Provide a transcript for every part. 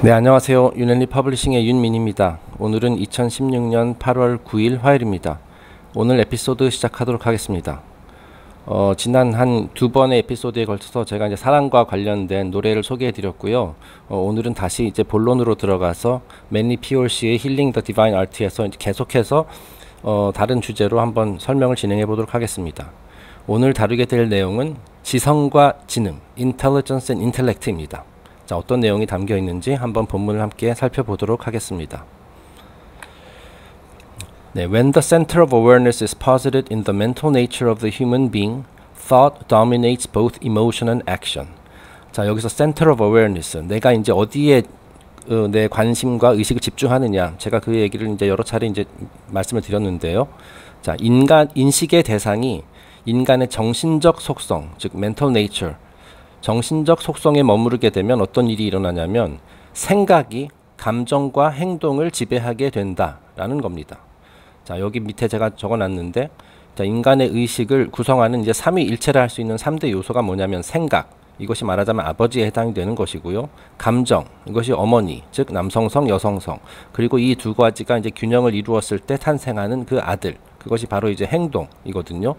네, 안녕하세요. 윤앤리 퍼블리싱의 윤민입니다. 오늘은 2016년 8월 9일 화요일입니다. 오늘 에피소드 시작하도록 하겠습니다. 지난 한 두 번의 에피소드에 걸쳐서 제가 이제 사랑과 관련된 노래를 소개해 드렸고요. 오늘은 다시 이제 본론으로 들어가서 맨리 피올씨의 힐링 더 디바인 아트에서 계속해서 다른 주제로 한번 설명을 진행해 보도록 하겠습니다. 오늘 다루게 될 내용은 지성과 지능, Intelligence and Intellect입니다. 자, 어떤 내용이 담겨 있는지 한번 본문을 함께 살펴보도록 하겠습니다. 네, When the center of awareness is posited in the mental nature of the human being, thought dominates both emotion and action. 자, 여기서 center of awareness, 내가 이제 어디에 내 관심과 의식을 집중하느냐, 제가 그 얘기를 이제 여러 차례 이제 말씀을 드렸는데요. 자, 인식의 대상이 인간의 정신적 속성, 즉 mental nature, 정신적 속성에 머무르게 되면 어떤 일이 일어나냐면 생각이 감정과 행동을 지배하게 된다라는 겁니다. 자, 여기 밑에 제가 적어놨는데, 자, 인간의 의식을 구성하는 이제 삼위일체를 할 수 있는 3대 요소가 뭐냐면 생각, 이것이 말하자면 아버지에 해당이 되는 것이고요. 감정, 이것이 어머니, 즉 남성성, 여성성, 그리고 이 두 가지가 이제 균형을 이루었을 때 탄생하는 그 아들, 그것이 바로 이제 행동이거든요.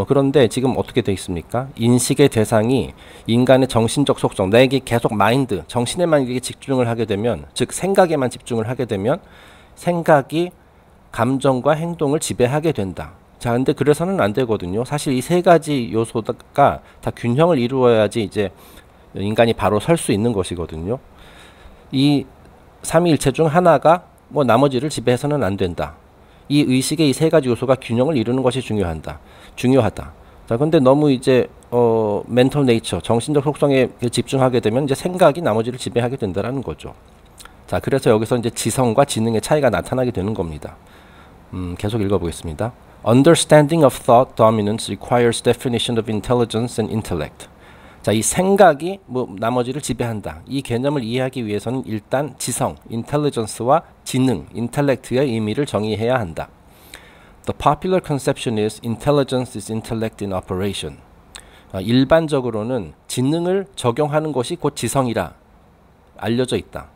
그런데 지금 어떻게 되어 있습니까? 인식의 대상이 인간의 정신적 속성, 나에게 계속 마인드, 정신에만 이게 집중을 하게 되면, 즉 생각에만 집중을 하게 되면 생각이 감정과 행동을 지배하게 된다. 자, 근데 그래서는 안 되거든요. 사실 이 세 가지 요소가 다 균형을 이루어야지 이제 인간이 바로 설 수 있는 것이거든요. 이 삼위일체 중 하나가 뭐 나머지를 지배해서는 안 된다. 이 의식의 이 세 가지 요소가 균형을 이루는 것이 중요하다. 자, 근데 너무 이제 멘털 네이처, 정신적 속성에 집중하게 되면 이제 생각이 나머지를 지배하게 된다라는 거죠. 자, 그래서 여기서 이제 지성과 지능의 차이가 나타나게 되는 겁니다. 계속 읽어보겠습니다. Understanding of thought dominance requires definition of intelligence and intellect. 자, 이 생각이 뭐 나머지를 지배한다. 이 개념을 이해하기 위해서는 일단 지성, intelligence와 지능, intellect의 의미를 정의해야 한다. The popular conception is intelligence is intellect in operation. 일반적으로는 지능을 적용하는 것이 곧 지성이라 알려져 있다.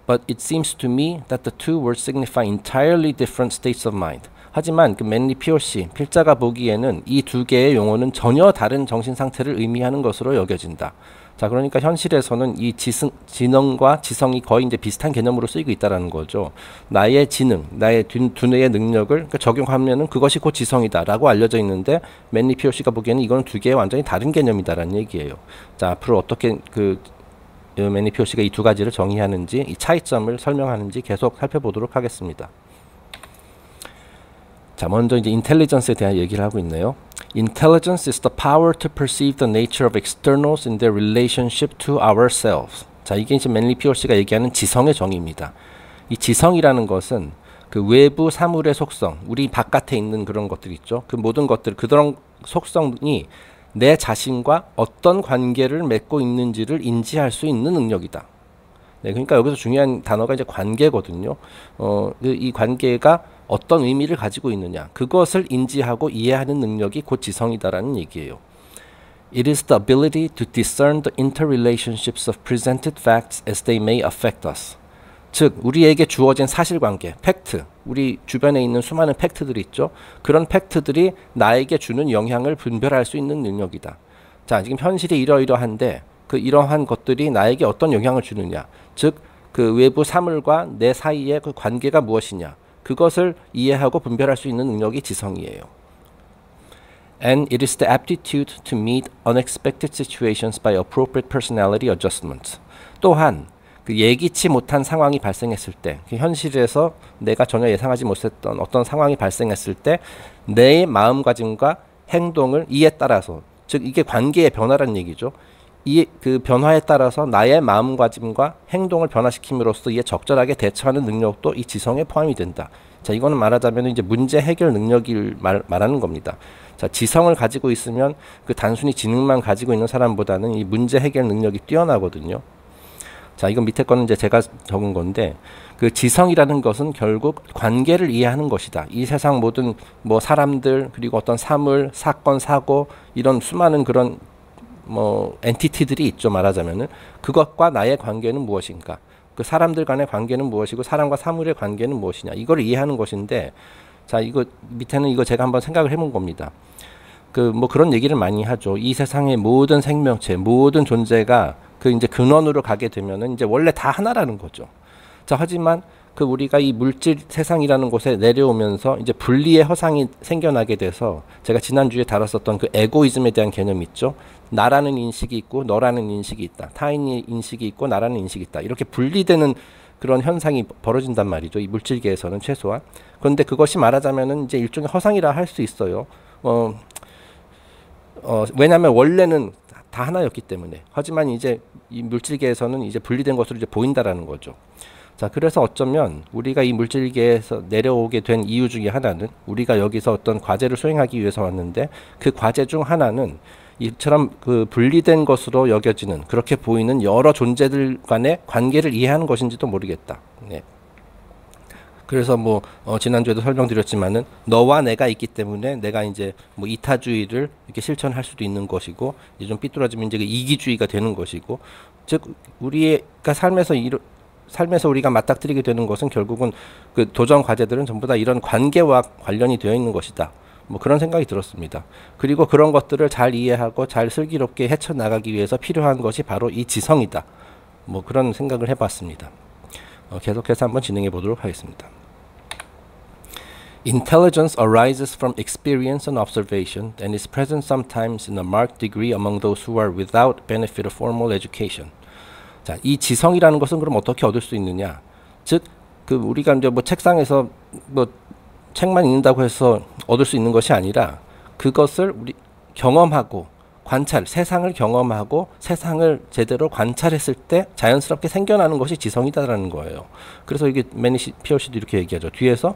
But it seems to me that the two words signify entirely different states of mind. 하지만 그 맨리 피올씨 필자가 보기에는 이 두 개의 용어는 전혀 다른 정신 상태를 의미하는 것으로 여겨진다. 자, 그러니까 현실에서는 이 지능과 지성이 거의 이제 비슷한 개념으로 쓰이고 있다라는 거죠. 나의 지능, 나의 두뇌의 능력을 적용하면은 그것이 곧 지성이다라고 알려져 있는데, 맨리 피올씨가 보기에는 이거는 두 개의 완전히 다른 개념이다라는 얘기예요. 자, 앞으로 어떻게 맨리 피올씨가 이 두 가지를 정의하는지, 이 차이점을 설명하는지 계속 살펴보도록 하겠습니다. 자, 먼저 이제 인텔리전스에 대한 얘기를 하고 있네요. Intelligence is the power to perceive the nature of externals in their relationship to ourselves. 자, 이게 이제 맨리 피올씨가 얘기하는 지성의 정의입니다. 이 지성이라는 것은 그 외부 사물의 속성, 우리 바깥에 있는 그런 것들 있죠. 그 모든 것들, 그런 속성이 내 자신과 어떤 관계를 맺고 있는지를 인지할 수 있는 능력이다. 네, 그러니까 여기서 중요한 단어가 이제 관계거든요. 이 관계가 어떤 의미를 가지고 있느냐, 그것을 인지하고 이해하는 능력이 곧 지성이다라는 얘기예요. It is the ability to discern the interrelationships of presented facts as they may affect us. 즉, 우리에게 주어진 사실관계, 팩트, 우리 주변에 있는 수많은 팩트들이 있죠. 그런 팩트들이 나에게 주는 영향을 분별할 수 있는 능력이다. 자, 지금 현실이 이러이러한데 그 이러한 것들이 나에게 어떤 영향을 주느냐, 즉 그 외부 사물과 내 사이의 그 관계가 무엇이냐, 그것을 이해하고 분별할 수 있는 능력이 지성이에요. And it is the aptitude to meet unexpected situations by appropriate personality adjustments. 또한 그 예기치 못한 상황이 발생했을 때, 그 현실에서 내가 전혀 예상하지 못했던 어떤 상황이 발생했을 때 내 마음가짐과 행동을 이에 따라서, 즉 이게 관계의 변화라는 얘기죠. 이 그 변화에 따라서 나의 마음가짐과 행동을 변화시킴으로써 이에 적절하게 대처하는 능력도 이 지성에 포함이 된다. 자, 이거는 말하자면 이제 문제 해결 능력을 말하는 겁니다. 자, 지성을 가지고 있으면 그 단순히 지능만 가지고 있는 사람보다는 이 문제 해결 능력이 뛰어나거든요. 자, 이건 밑에 거는 이제 제가 적은 건데, 그 지성이라는 것은 결국 관계를 이해하는 것이다. 이 세상 모든 뭐 사람들, 그리고 어떤 사물, 사건, 사고, 이런 수많은 그런 뭐 엔티티들이 있죠. 말하자면은 그것과 나의 관계는 무엇인가? 그 사람들 간의 관계는 무엇이고 사람과 사물의 관계는 무엇이냐? 이걸 이해하는 것인데, 자, 이거 밑에는 이거 제가 한번 생각을 해본 겁니다. 그 뭐 그런 얘기를 많이 하죠. 이 세상의 모든 생명체, 모든 존재가 그 이제 근원으로 가게 되면은 이제 원래 다 하나라는 거죠. 자, 하지만 그 우리가 이 물질 세상이라는 곳에 내려오면서 이제 분리의 허상이 생겨나게 돼서, 제가 지난주에 다뤘었던 그 에고이즘에 대한 개념이 있죠. 나라는 인식이 있고 너라는 인식이 있다. 타인의 인식이 있고 나라는 인식이 있다. 이렇게 분리되는 그런 현상이 벌어진단 말이죠. 이 물질계에서는 최소한. 그런데 그것이 말하자면은 이제 일종의 허상이라 할 수 있어요. 왜냐하면 원래는 다 하나였기 때문에. 하지만 이제 이 물질계에서는 이제 분리된 것으로 이제 보인다라는 거죠. 자, 그래서 어쩌면 우리가 이 물질계에서 내려오게 된 이유 중에 하나는, 우리가 여기서 어떤 과제를 수행하기 위해서 왔는데 그 과제 중 하나는 이처럼 그 분리된 것으로 여겨지는, 그렇게 보이는 여러 존재들 간의 관계를 이해하는 것인지도 모르겠다. 네. 그래서 뭐 지난주에도 설명드렸지만은 너와 내가 있기 때문에 내가 이제 뭐 이타주의를 이렇게 실천할 수도 있는 것이고, 이제 좀 삐뚤어지면 이제 그 이기주의가 되는 것이고, 즉 우리가 삶에서 우리가 맞닥뜨리게 되는 것은 결국은 그 도전 과제들은 전부 다 이런 관계와 관련이 되어 있는 것이다. 뭐 그런 생각이 들었습니다. 그리고 그런 것들을 잘 이해하고 잘 슬기롭게 헤쳐나가기 위해서 필요한 것이 바로 이 지성이다. 뭐 그런 생각을 해봤습니다. 계속해서 한번 진행해 보도록 하겠습니다. Intelligence arises from experience and observation and is present sometimes in a marked degree among those who are without benefit of formal education. 자, 이 지성이라는 것은 그럼 어떻게 얻을 수 있느냐? 즉, 그 우리가 이제 뭐 책상에서 뭐 책만 읽는다고 해서 얻을 수 있는 것이 아니라, 그것을 우리 경험하고 관찰, 세상을 경험하고 세상을 제대로 관찰했을 때 자연스럽게 생겨나는 것이 지성이다라는 거예요. 그래서 이게 매니 POC도 이렇게 얘기하죠. 뒤에서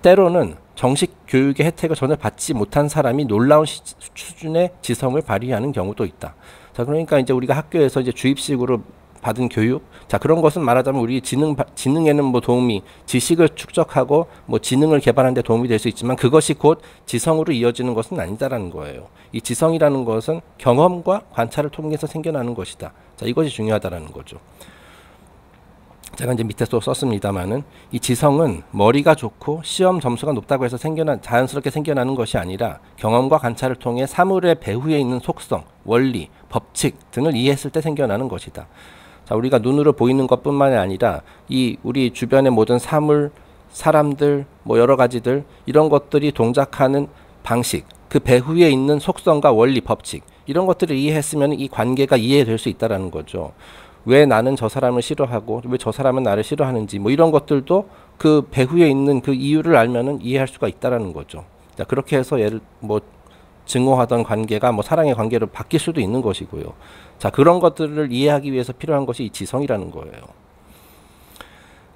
때로는 정식 교육의 혜택을 전혀 받지 못한 사람이 놀라운 수준의 지성을 발휘하는 경우도 있다. 자, 그러니까 이제 우리가 학교에서 이제 주입식으로 받은 교육, 자, 그런 것은 말하자면 우리 지능에는 뭐 도움이, 지식을 축적하고 뭐 지능을 개발하는 데 도움이 될 수 있지만 그것이 곧 지성으로 이어지는 것은 아니다라는 거예요. 이 지성이라는 것은 경험과 관찰을 통해서 생겨나는 것이다. 자, 이것이 중요하다라는 거죠. 제가 이제 밑에 또 썼습니다만은, 이 지성은 머리가 좋고 시험 점수가 높다고 해서 자연스럽게 생겨나는 것이 아니라 경험과 관찰을 통해 사물의 배후에 있는 속성, 원리, 법칙 등을 이해했을 때 생겨나는 것이다. 자, 우리가 눈으로 보이는 것뿐만이 아니라 이 우리 주변의 모든 사물, 사람들, 뭐 여러 가지들, 이런 것들이 동작하는 방식, 그 배후에 있는 속성과 원리, 법칙, 이런 것들을 이해했으면 이 관계가 이해될 수 있다라는 거죠. 왜 나는 저 사람을 싫어하고 왜 저 사람은 나를 싫어하는지, 뭐 이런 것들도 그 배후에 있는 그 이유를 알면은 이해할 수가 있다라는 거죠. 자, 그렇게 해서 예를 뭐 증오하던 관계가 뭐 사랑의 관계로 바뀔 수도 있는 것이고요. 자, 그런 것들을 이해하기 위해서 필요한 것이 이 지성이라는 거예요.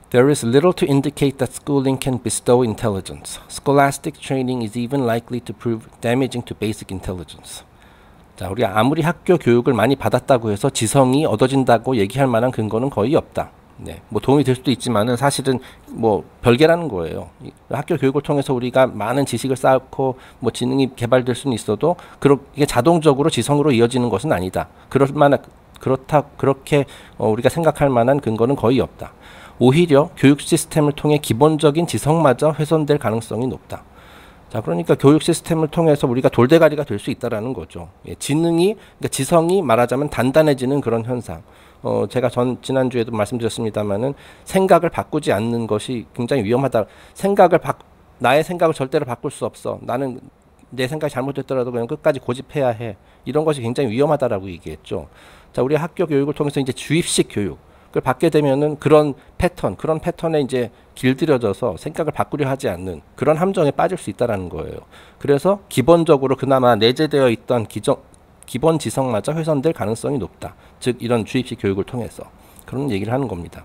There is little to indicate that schooling can bestow intelligence. Scholastic training is even likely to prove damaging to basic intelligence. 자, 우리가 아무리 학교 교육을 많이 받았다고 해서 지성이 얻어진다고 얘기할 만한 근거는 거의 없다. 네, 뭐 도움이 될 수도 있지만은 사실은 뭐 별개라는 거예요. 학교 교육을 통해서 우리가 많은 지식을 쌓고 뭐 지능이 개발될 수는 있어도 이게 자동적으로 지성으로 이어지는 것은 아니다. 그렇게 우리가 생각할 만한 근거는 거의 없다. 오히려 교육 시스템을 통해 기본적인 지성마저 훼손될 가능성이 높다. 자, 그러니까 교육 시스템을 통해서 우리가 돌대가리가 될 수 있다라는 거죠. 예, 그러니까 지성이 말하자면 단단해지는 그런 현상. 제가 지난주에도 말씀드렸습니다만은, 생각을 바꾸지 않는 것이 굉장히 위험하다. 나의 생각을 절대로 바꿀 수 없어. 나는 내 생각이 잘못됐더라도 그냥 끝까지 고집해야 해. 이런 것이 굉장히 위험하다라고 얘기했죠. 자, 우리 학교 교육을 통해서 이제 주입식 교육을 받게 되면은 그런 패턴에 이제 길들여져서 생각을 바꾸려 하지 않는 그런 함정에 빠질 수 있다라는 거예요. 그래서 기본적으로 그나마 내재되어 있던 기본 지성마저 훼손될 가능성이 높다. 즉 이런 주입식 교육을 통해서 그런 얘기를 하는 겁니다.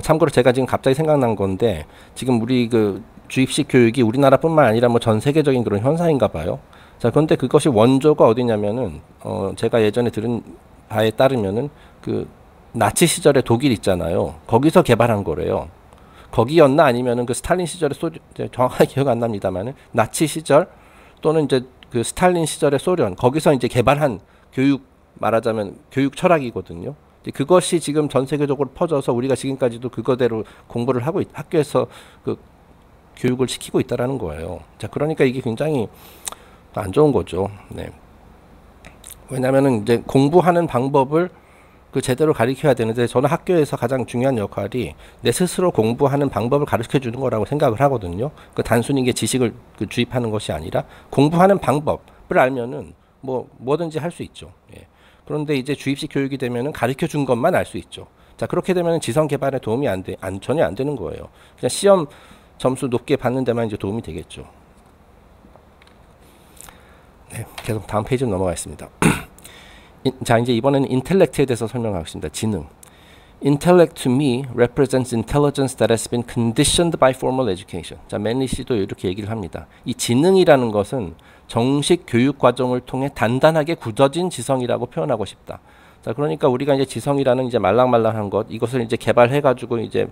참고로 제가 지금 갑자기 생각난 건데, 지금 우리 그 주입식 교육이 우리나라뿐만 아니라 뭐 전 세계적인 그런 현상인가 봐요. 자, 그런데 그것이 원조가 어디냐면은 제가 예전에 들은 바에 따르면은 그 나치 시절에 독일 있잖아요. 거기서 개발한 거래요. 거기였나 아니면은 그 스탈린 시절에 정확하게 기억 안 납니다만은, 나치 시절 또는 이제 그 스탈린 시절의 소련, 거기서 이제 개발한 교육 말하자면 교육 철학이거든요. 그것이 지금 전 세계적으로 퍼져서 우리가 지금까지도 그거대로 공부를 하고 학교에서 그 교육을 시키고 있다라는 거예요. 자, 그러니까 이게 굉장히 안 좋은 거죠. 네. 왜냐하면은 이제 공부하는 방법을 그 제대로 가르쳐야 되는데 저는 학교에서 가장 중요한 역할이 내 스스로 공부하는 방법을 가르쳐 주는 거라고 생각을 하거든요. 그 단순히 이게 지식을 그 주입하는 것이 아니라 공부하는 방법을 알면은 뭐든지 할 수 있죠. 예. 그런데 이제 주입식 교육이 되면은 가르쳐 준 것만 알 수 있죠. 자, 그렇게 되면은 지성 개발에 도움이 전혀 안 되는 거예요. 그냥 시험 점수 높게 받는 데만 이제 도움이 되겠죠. 네, 계속 다음 페이지로 넘어가겠습니다. 자, 이제 이번에는 인텔렉트에 대해서 설명하겠습니다. 지능. Intellect to me represents intelligence that has been conditioned by formal education. 자, 맨리 씨도 이렇게 얘기를 합니다. 이 지능이라는 것은 정식 교육 과정을 통해 단단하게 굳어진 지성이라고 표현하고 싶다. 자, 그러니까 우리가 이제 지성이라는 이제 말랑말랑한 것, 이것을 이제 개발해가지고 이제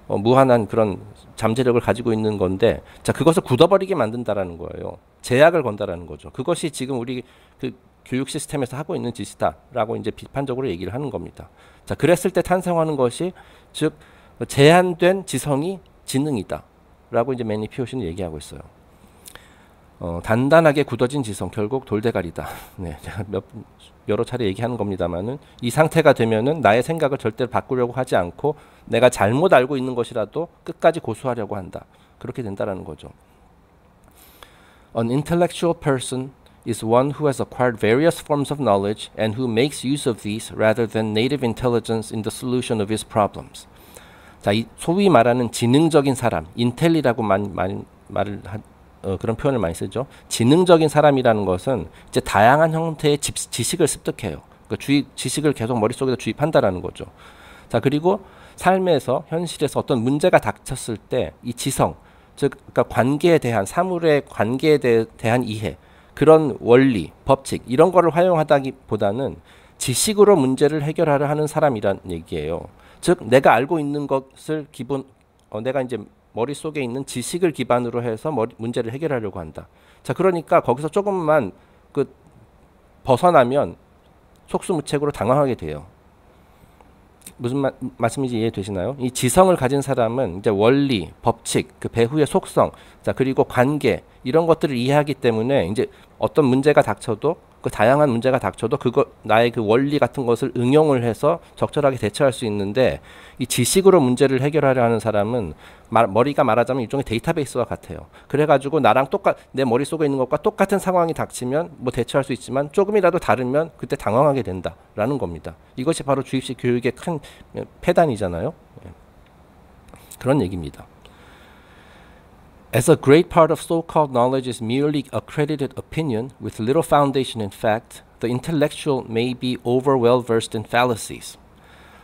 무한한 그런 잠재력을 가지고 있는 건데, 자, 그것을 굳어버리게 만든다라는 거예요. 제약을 건다라는 거죠. 그것이 지금 우리 그 교육 시스템에서 하고 있는 짓이다라고 이제 비판적으로 얘기를 하는 겁니다. 자, 그랬을 때 탄생하는 것이 즉 제한된 지성이 지능이다라고 이제 매니 피오시는 얘기하고 있어요. 단단하게 굳어진 지성, 결국 돌대가리다. 네, 제가 여러 차례 얘기하는 겁니다만은 이 상태가 되면은 나의 생각을 절대로 바꾸려고 하지 않고 내가 잘못 알고 있는 것이라도 끝까지 고수하려고 한다. 그렇게 된다라는 거죠. An intellectual person is one who has acquired various forms of knowledge and who makes use of these rather than native intelligence in the solution of his problems. 자, 이 소위 말하는 지능적인 사람, 인텔리라고 그런 표현을 많이 쓰죠. 지능적인 사람이라는 것은 이제 다양한 형태의 지식을 습득해요. 그러니까 지식을 계속 머릿속에서 주입한다라는 거죠. 자, 그리고 삶에서 현실에서 어떤 문제가 닥쳤을 때 이 지성, 즉 그러니까 관계에 대한 사물의 관계에 대한 이해, 그런 원리, 법칙 이런 거를 활용하다기보다는 지식으로 문제를 해결하려 하는 사람이란 얘기예요. 즉 내가 알고 있는 것을 내가 이제 머릿속에 있는 지식을 기반으로 해서 문제를 해결하려고 한다. 자, 그러니까 거기서 조금만 벗어나면 속수무책으로 당황하게 돼요. 무슨 말씀인지 이해되시나요? 이 지성을 가진 사람은 이제 원리, 법칙, 그 배후의 속성, 자, 그리고 관계 이런 것들을 이해하기 때문에 이제 어떤 문제가 닥쳐도 그 다양한 문제가 닥쳐도 나의 그 원리 같은 것을 응용을 해서 적절하게 대처할 수 있는데 이 지식으로 문제를 해결하려 하는 사람은 머리가 말하자면 일종의 데이터베이스와 같아요. 그래가지고 나랑 내 머릿속에 있는 것과 똑같은 상황이 닥치면 뭐 대처할 수 있지만 조금이라도 다르면 그때 당황하게 된다라는 겁니다. 이것이 바로 주입식 교육의 큰 폐단이잖아요. 그런 얘기입니다. As a great part of so-called knowledge is merely accredited opinion with little foundation in fact, the intellectual may be over well versed in fallacies.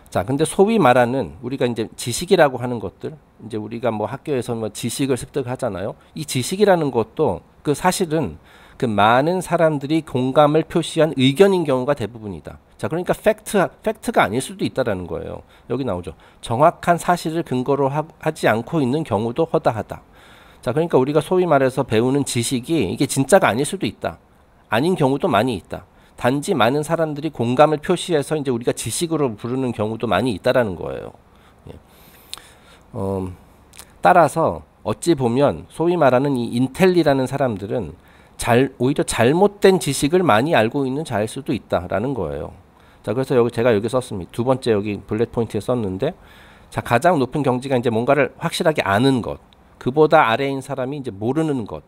자, 근데 소위 말하는 우리가 이제 지식이라고 하는 것들, 이제 우리가 뭐 학교에서 뭐 지식을 습득하잖아요. 이 지식이라는 것도 그 사실은 그 많은 사람들이 공감을 표시한 의견인 경우가 대부분이다. 자, 그러니까 팩트가 아닐 수도 있다라는 거예요. 여기 나오죠. 정확한 사실을 근거로 하지 않고 있는 경우도 허다하다. 자, 그러니까 우리가 소위 말해서 배우는 지식이 이게 진짜가 아닐 수도 있다. 아닌 경우도 많이 있다. 단지 많은 사람들이 공감을 표시해서 이제 우리가 지식으로 부르는 경우도 많이 있다라는 거예요. 예. 따라서 어찌 보면 소위 말하는 이 인텔리라는 사람들은 오히려 잘못된 지식을 많이 알고 있는 자일 수도 있다라는 거예요. 자, 그래서 제가 여기 썼습니다. 두 번째 여기 블랙 포인트에 썼는데, 자, 가장 높은 경지가 이제 뭔가를 확실하게 아는 것. 그보다 아래인 사람이 이제 모르는 것.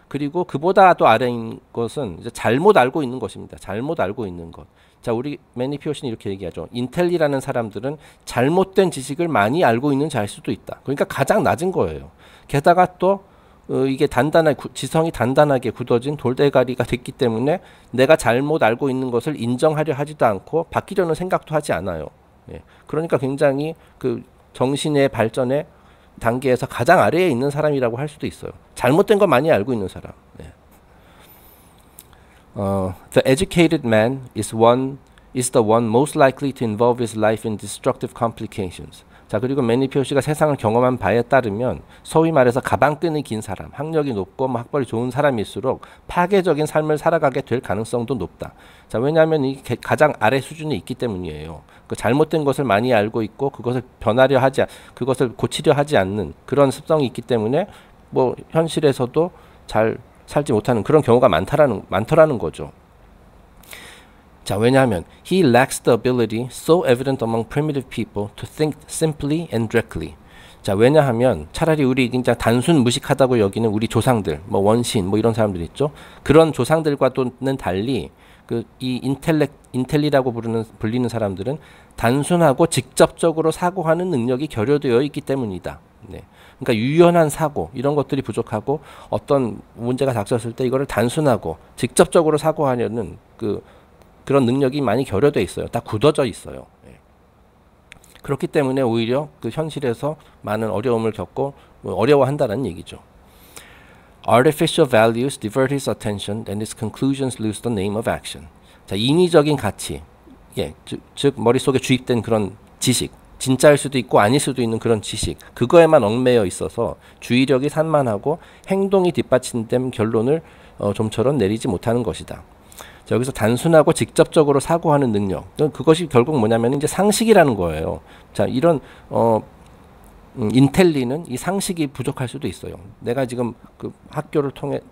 그리고 그보다 또 아래인 것은 이제 잘못 알고 있는 것입니다. 잘못 알고 있는 것. 자, 우리 매니 피오시는 이렇게 얘기하죠. 인텔리라는 사람들은 잘못된 지식을 많이 알고 있는 자일 수도 있다. 그러니까 가장 낮은 거예요. 게다가 또 이게 지성이 단단하게 굳어진 돌대가리가 됐기 때문에 내가 잘못 알고 있는 것을 인정하려 하지도 않고 바뀌려는 생각도 하지 않아요. 예. 그러니까 굉장히 그 정신의 발전에 단계에서 가장 아래에 있는 사람이라고 할 수도 있어요. 잘못된 거 많이 알고 있는 사람. 네. The educated man is the one most likely to involve his life in destructive complications. 자, 그리고 매니피어 씨가 세상을 경험한 바에 따르면 소위 말해서 가방끈이 긴 사람, 학력이 높고 뭐 학벌이 좋은 사람일수록 파괴적인 삶을 살아가게 될 가능성도 높다. 자, 왜냐하면 이 가장 아래 수준에 있기 때문이에요. 그 잘못된 것을 많이 알고 있고 그것을 그것을 고치려 하지 않는 그런 습성이 있기 때문에 뭐 현실에서도 잘 살지 못하는 그런 경우가 많더라는 거죠. 자, 왜냐하면 he lacks the ability so evident among primitive people to think simply and directly. 자, 왜냐하면 차라리 우리 굉장히 단순 무식하다고 여기는 우리 조상들, 뭐 원신, 뭐 이런 사람들 있죠. 그런 조상들과는 달리 이 인텔리라고 불리는 사람들은 단순하고 직접적으로 사고하는 능력이 결여되어 있기 때문이다. 네. 그러니까 유연한 사고 이런 것들이 부족하고 어떤 문제가 닥쳤을 때 이거를 단순하고 직접적으로 사고하려는 그런 능력이 많이 결여되어 있어요. 다 굳어져 있어요. 예. 그렇기 때문에 오히려 그 현실에서 많은 어려움을 겪고 어려워한다는 얘기죠. Artificial values divert his attention and his conclusions lose the name of action. 자, 인위적인 가치, 예, 즉 머릿속에 주입된 그런 지식, 진짜일 수도 있고 아닐 수도 있는 그런 지식, 그거에만 얽매여 있어서 주의력이 산만하고 행동이 뒷받침된 결론을 좀처럼 내리지 못하는 것이다. 자, 여기서 단순하고 직접적으로 사고하는 능력, 그것이 결국 뭐냐면 이제 상식이라는 거예요. 자, 이런 인텔리는 이 상식이 부족할 수도 있어요. 내가 지금 그 학교를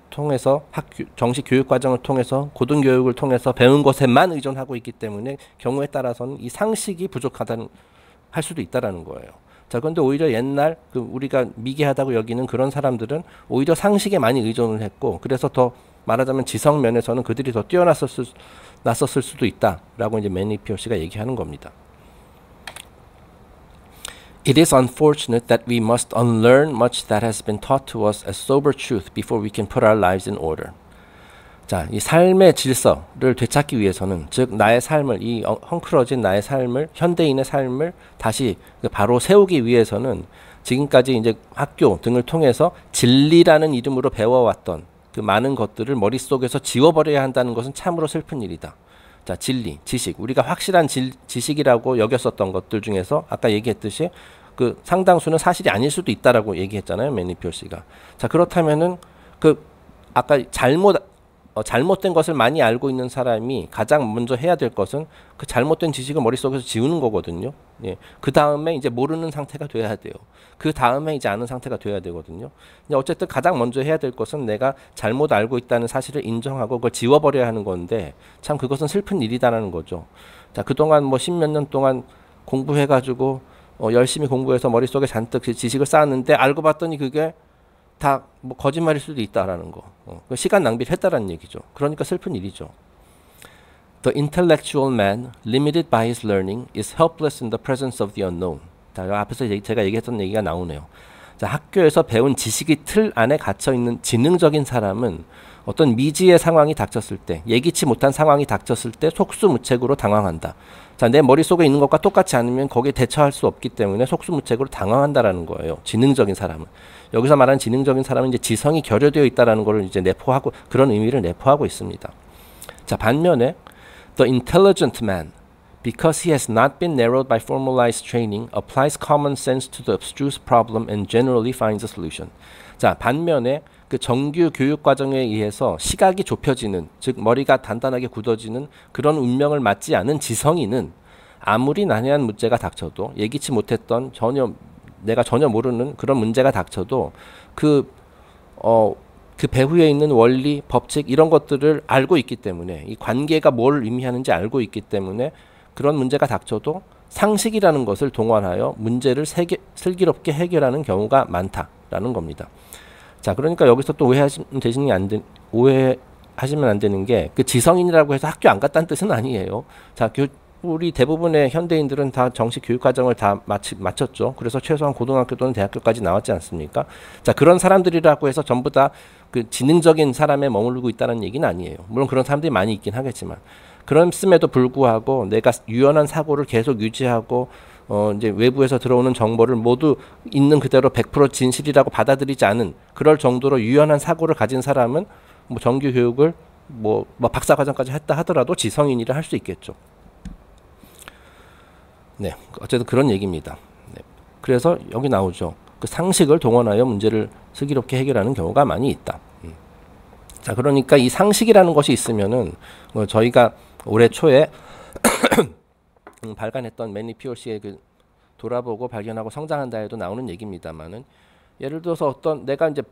통해서 정식 교육 과정을 통해서 고등교육을 통해서 배운 것에만 의존하고 있기 때문에 경우에 따라서는 이 상식이 부족하다는 할 수도 있다라는 거예요. 자, 그런데 오히려 옛날 우리가 미개하다고 여기는 그런 사람들은 오히려 상식에 많이 의존을 했고, 그래서 더 말하자면 지성 면에서는 그들이 더 뛰어났었을 수도 있다라고 이제 매니피어 씨가 얘기하는 겁니다. It is unfortunate that we must unlearn much that has been taught to us as sober truth before we can put our lives in order. 자, 이 삶의 질서를 되찾기 위해서는, 즉 나의 삶을, 이 헝클어진 나의 삶을, 현대인의 삶을 다시 바로 세우기 위해서는 지금까지 이제 학교 등을 통해서 진리라는 이름으로 배워왔던 그 많은 것들을 머릿속에서 지워버려야 한다는 것은 참으로 슬픈 일이다. 자, 진리, 지식, 우리가 확실한 지식이라고 여겼었던 것들 중에서 아까 얘기했듯이 그 상당수는 사실이 아닐 수도 있다라고 얘기했잖아요, 매니피어 씨가. 자, 그렇다면은 아까 잘못된 것을 많이 알고 있는 사람이 가장 먼저 해야 될 것은 그 잘못된 지식을 머릿속에서 지우는 거거든요. 예. 그 다음에 이제 모르는 상태가 돼야 돼요. 그 다음에 이제 아는 상태가 돼야 되거든요. 어쨌든 가장 먼저 해야 될 것은 내가 잘못 알고 있다는 사실을 인정하고 그걸 지워버려야 하는 건데, 참 그것은 슬픈 일이다라는 거죠. 자, 그동안 뭐 십몇 년 동안 공부해가지고 열심히 공부해서 머릿속에 잔뜩 지식을 쌓았는데 알고 봤더니 그게 다 뭐 거짓말일 수도 있다라는 거. 시간 낭비를 했다라는 얘기죠. 그러니까 슬픈 일이죠. The intellectual man, limited by his learning, is helpless in the presence of the unknown. 자, 앞에서 제가 얘기했던 얘기가 나오네요. 자, 학교에서 배운 지식이 틀 안에 갇혀 있는 지능적인 사람은 어떤 미지의 상황이 닥쳤을 때, 예기치 못한 상황이 닥쳤을 때 속수무책으로 당황한다. 자, 내 머릿속에 있는 것과 똑같지 않으면 거기에 대처할 수 없기 때문에 속수무책으로 당황한다라는 거예요. 지능적인 사람은. 여기서 말하는 지능적인 사람은 이제 지성이 결여되어 있다라는 것을 이제 내포하고, 그런 의미를 내포하고 있습니다. 자, 반면에 the intelligent man, because he has not been narrowed by formalized training, applies common sense to the abstruse problem and generally finds a solution. 자, 반면에 그 정규 교육 과정에 의해서 시각이 좁혀지는, 즉 머리가 단단하게 굳어지는 그런 운명을 맞지 않은 지성인은 아무리 난해한 문제가 닥쳐도, 예기치 못했던 내가 전혀 모르는 그런 문제가 닥쳐도 그 배후에 있는 원리, 법칙 이런 것들을 알고 있기 때문에, 이 관계가 뭘 의미하는지 알고 있기 때문에 그런 문제가 닥쳐도 상식이라는 것을 동원하여 문제를 슬기롭게 해결하는 경우가 많다라는 겁니다. 자, 그러니까 여기서 또 오해하시면 안 되는 게, 그 지성인이라고 해서 학교 안 갔다는 뜻은 아니에요. 자, 우리 대부분의 현대인들은 다 정식 교육 과정을 다 마쳤죠. 그래서 최소한 고등학교 또는 대학교까지 나왔지 않습니까? 자, 그런 사람들이라고 해서 전부 다 그 지능적인 사람에 머무르고 있다는 얘기는 아니에요. 물론 그런 사람들이 많이 있긴 하겠지만, 그럼에도 불구하고 내가 유연한 사고를 계속 유지하고 이제 외부에서 들어오는 정보를 모두 있는 그대로 100% 진실이라고 받아들이지 않은 그럴 정도로 유연한 사고를 가진 사람은 뭐 정규 교육을 뭐 박사 과정까지 했다 하더라도 지성인이라 할 수 있겠죠. 네, 어쨌든 그런 얘기입니다. 네. 그래서 여기 나오죠. 그 상식을 동원하여 문제를 슬기롭게 해결하는 경우가 많이 있다. 자, 그러니까 이 상식이라는 것이 있으면은 뭐 저희가 올해 초에 발간했던 매니 피어시의 그 돌아보고 발견하고 성장한다에도 나오는 얘기입니다만은 예를 들어서 어떤 내가 이제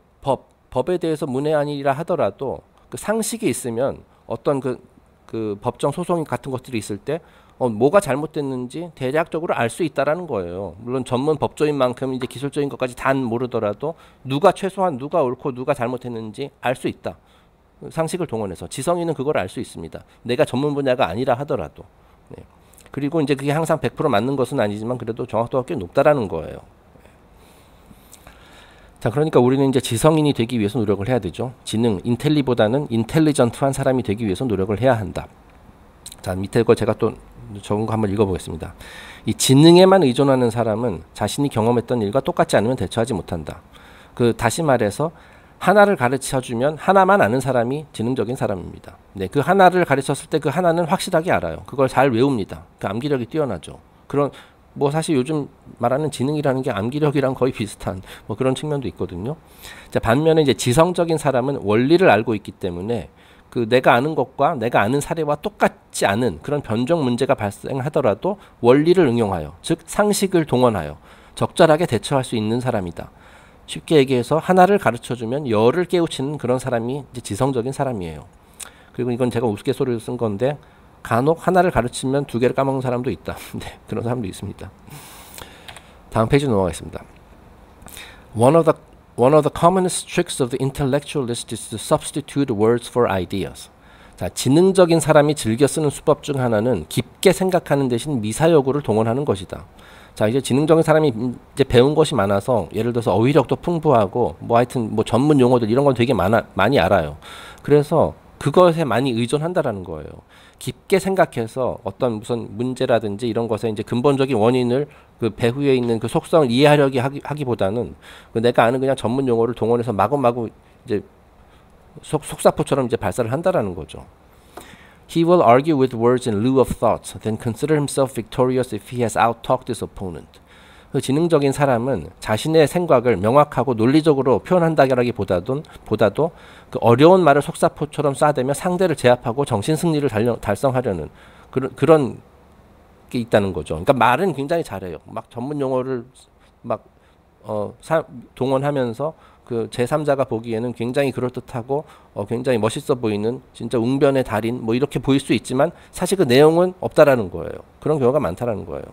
법에 대해서 문외한이라 하더라도 그 상식이 있으면 어떤 그 법정 소송 같은 것들이 있을 때 뭐가 잘못됐는지 대략적으로 알 수 있다라는 거예요. 물론 전문 법조인 만큼 이제 기술적인 것까지 다 모르더라도 최소한 누가 옳고 누가 잘못했는지 알 수 있다. 상식을 동원해서 지성인은 그걸 알 수 있습니다. 내가 전문 분야가 아니라 하더라도. 네. 그리고 이제 그게 항상 100% 맞는 것은 아니지만 그래도 정확도가 꽤 높다라는 거예요. 자, 그러니까 우리는 이제 지성인이 되기 위해서 노력을 해야 되죠. 인텔리보다는 인텔리전트한 사람이 되기 위해서 노력을 해야 한다. 자, 밑에 거 제가 또 적은 거 한번 읽어보겠습니다. 이 지능에만 의존하는 사람은 자신이 경험했던 일과 똑같지 않으면 대처하지 못한다. 다시 말해서 하나를 가르쳐주면 하나만 아는 사람이 지능적인 사람입니다. 네, 그 하나를 가르쳤을 때 그 하나는 확실하게 알아요. 그걸 잘 외웁니다. 그 암기력이 뛰어나죠. 뭐 사실 요즘 말하는 지능이라는 게 암기력이랑 거의 비슷한 뭐 그런 측면도 있거든요. 자, 반면에 이제 지성적인 사람은 원리를 알고 있기 때문에 내가 아는 것과 내가 아는 사례와 똑같지 않은 그런 변종 문제가 발생하더라도 원리를 응용하여, 즉 상식을 동원하여 적절하게 대처할 수 있는 사람이다. 쉽게 얘기해서 하나를 가르쳐주면 열을 깨우치는 그런 사람이 이제 지성적인 사람이에요. 그리고 이건 제가 우스갯소리로 쓴 건데 간혹 하나를 가르치면 두 개를 까먹는 사람도 있다. 네, 그런 사람도 있습니다. 다음 페이지 넘어가겠습니다. One of the commonest tricks of the intellectualist is to substitute words for ideas. 자, 지능적인 사람이 즐겨 쓰는 수법 중 하나는 깊게 생각하는 대신 미사여구를 동원하는 것이다. 자, 이제 지능적인 사람이 이제 배운 것이 많아서 예를 들어서 어휘력도 풍부하고 뭐 하여튼 뭐 전문 용어들 이런 건 되게 많이 알아요. 그래서 그것에 많이 의존한다라는 거예요. 깊게 생각해서 어떤 무슨 문제라든지 이런 것에 이제 근본적인 원인을 그 배후에 있는 그 속성을 이해하려고 하기보다는 내가 아는 그냥 전문 용어를 동원해서 마구마구 이제 속사포처럼 이제 발사를 한다라는 거죠. He will argue with words in lieu of thoughts, then consider himself victorious if he has out-talked his opponent. 그 지능적인 사람은 자신의 생각을 명확하고 논리적으로 표현한다기보다도 그 어려운 말을 속사포처럼 쏴대며 상대를 제압하고 정신 승리를 달성하려는 그런 게 있다는 거죠. 그러니까 말은 굉장히 잘해요. 막 전문 용어를 막 동원하면서 그 제3자가 보기에는 굉장히 그럴듯하고 굉장히 멋있어 보이는 진짜 웅변의 달인 뭐 이렇게 보일 수 있지만 사실 그 내용은 없다라는 거예요. 그런 경우가 많다라는 거예요.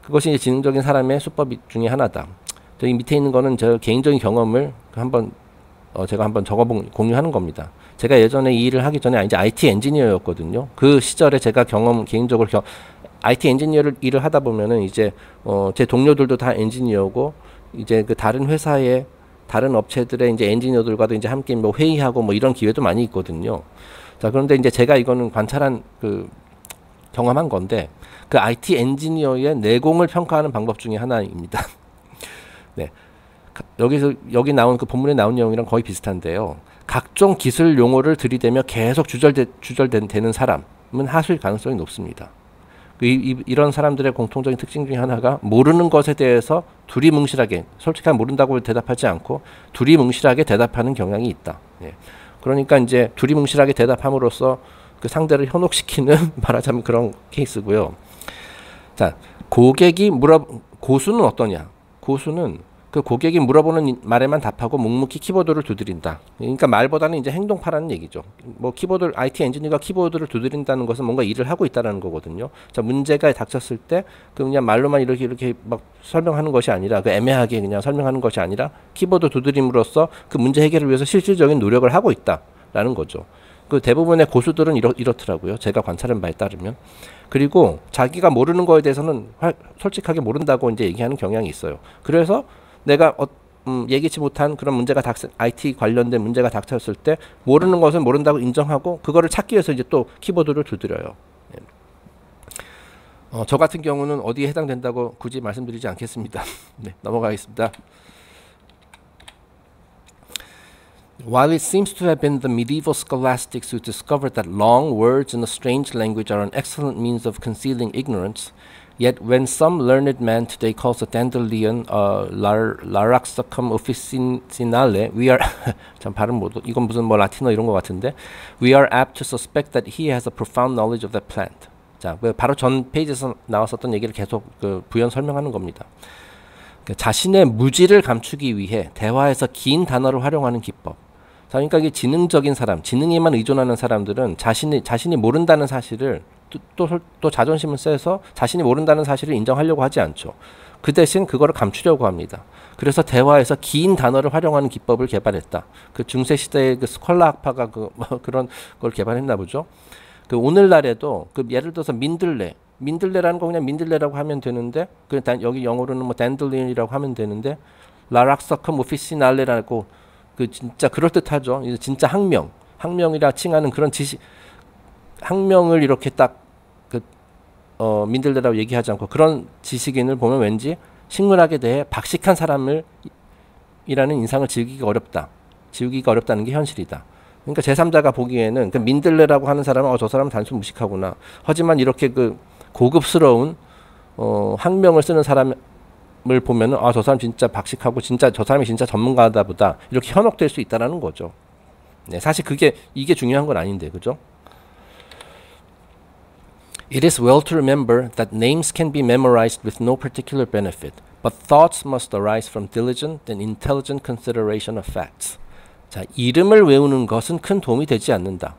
그것이 이제 지능적인 사람의 수법 중에 하나다. 저기 밑에 있는 거는 제 개인적인 경험을 제가 한번 공유하는 겁니다. 제가 예전에 이 일을 하기 전에 이제 IT 엔지니어였거든요. 그 시절에 제가 개인적으로 IT 엔지니어를 일을 하다 보면은 이제 제 동료들도 다 엔지니어고 이제 그 다른 회사의 다른 업체들의 이제 엔지니어들과도 이제 함께 뭐 회의하고 뭐 이런 기회도 많이 있거든요. 자, 그런데 이제 제가 이거는 관찰한 경험한 건데 그 IT 엔지니어의 내공을 평가하는 방법 중에 하나입니다. 네. 여기 나온 그 본문에 나온 내용이랑 거의 비슷한데요. 각종 기술 용어를 들이대며 계속 주절되는 사람은 하수일 가능성이 높습니다. 이런 사람들의 공통적인 특징 중에 하나가 모르는 것에 대해서 두리뭉실하게 솔직하게 모른다고 대답하지 않고 두리뭉실하게 대답하는 경향이 있다. 예. 그러니까 이제 두리뭉실하게 대답함으로써 그 상대를 현혹시키는 말하자면 그런 케이스고요. 자, 고수는 어떠냐? 고수는 그 고객이 물어보는 말에만 답하고 묵묵히 키보드를 두드린다. 그러니까 말보다는 이제 행동파라는 얘기죠. 뭐 IT 엔지니어가 키보드를 두드린다는 것은 뭔가 일을 하고 있다는 거거든요. 자, 문제가 닥쳤을 때 그냥 말로만 이렇게 막 설명하는 것이 아니라 애매하게 그냥 설명하는 것이 아니라 키보드 두드림으로써 그 문제 해결을 위해서 실질적인 노력을 하고 있다라는 거죠. 그 대부분의 고수들은 이렇더라고요. 제가 관찰한 바에 따르면. 그리고 자기가 모르는 거에 대해서는 솔직하게 모른다고 이제 얘기하는 경향이 있어요. 그래서 내가 예기치 못한 그런 문제가 IT 관련된 문제가 닥쳤을 때 모르는 것은 모른다고 인정하고 그거를 찾기 위해서 이제 또 키보드를 두드려요. 저 같은 경우는 어디에 해당된다고 굳이 말씀드리지 않겠습니다. 네, 넘어가겠습니다. While it seems to have been the medieval scholastics who discovered that long words in a strange language are an excellent means of concealing ignorance, Yet when some learned man today calls a dandelion Laraxacum officinale, we are 참 발음 못 이건 무슨 뭐 라틴어 이런 것 같은데 we are apt to suspect that he has a profound knowledge of the plant. 자, 바로 전 페이지에서 나왔었던 얘기를 계속 부연 설명하는 겁니다. 자신의 무지를 감추기 위해 대화에서 긴 단어를 활용하는 기법. 자, 그러니까 이게 지능적인 사람, 지능에만 의존하는 사람들은 자신이 모른다는 사실을 또 자존심을 세서 자신이 모른다는 사실을 인정하려고 하지 않죠. 그 대신 그거를 감추려고 합니다. 그래서 대화에서 긴 단어를 활용하는 기법을 개발했다. 그 중세 시대의 그 스콜라 학파가 그런 걸 개발했나 보죠. 그 오늘날에도 그 예를 들어서 민들레라는 거 그냥 민들레라고 하면 되는데 여기 영어로는 뭐 댄들린이라고 하면 되는데 라락서컴 오피시날레라고 그 진짜 그럴듯하죠. 진짜 학명이라 칭하는 그런 지식 학명을 이렇게 딱 민들레라고 얘기하지 않고 그런 지식인을 보면 왠지 식물학에 대해 박식한 사람을 이라는 인상을 지우기가 어렵다는 게 현실이다. 그러니까 제3자가 보기에는 그 민들레라고 하는 사람은 저 사람은 단순 무식하구나. 하지만 이렇게 그 고급스러운 학명을 쓰는 사람을 보면은 저 사람 진짜 박식하고 진짜 저 사람이 진짜 전문가다 보다 이렇게 현혹될 수 있다라는 거죠. 네, 사실 이게 중요한 건 아닌데, 그죠? It is well to remember that names can be memorized with no particular benefit, but thoughts must arise from diligent and intelligent consideration of facts. 자, 이름을 외우는 것은 큰 도움이 되지 않는다.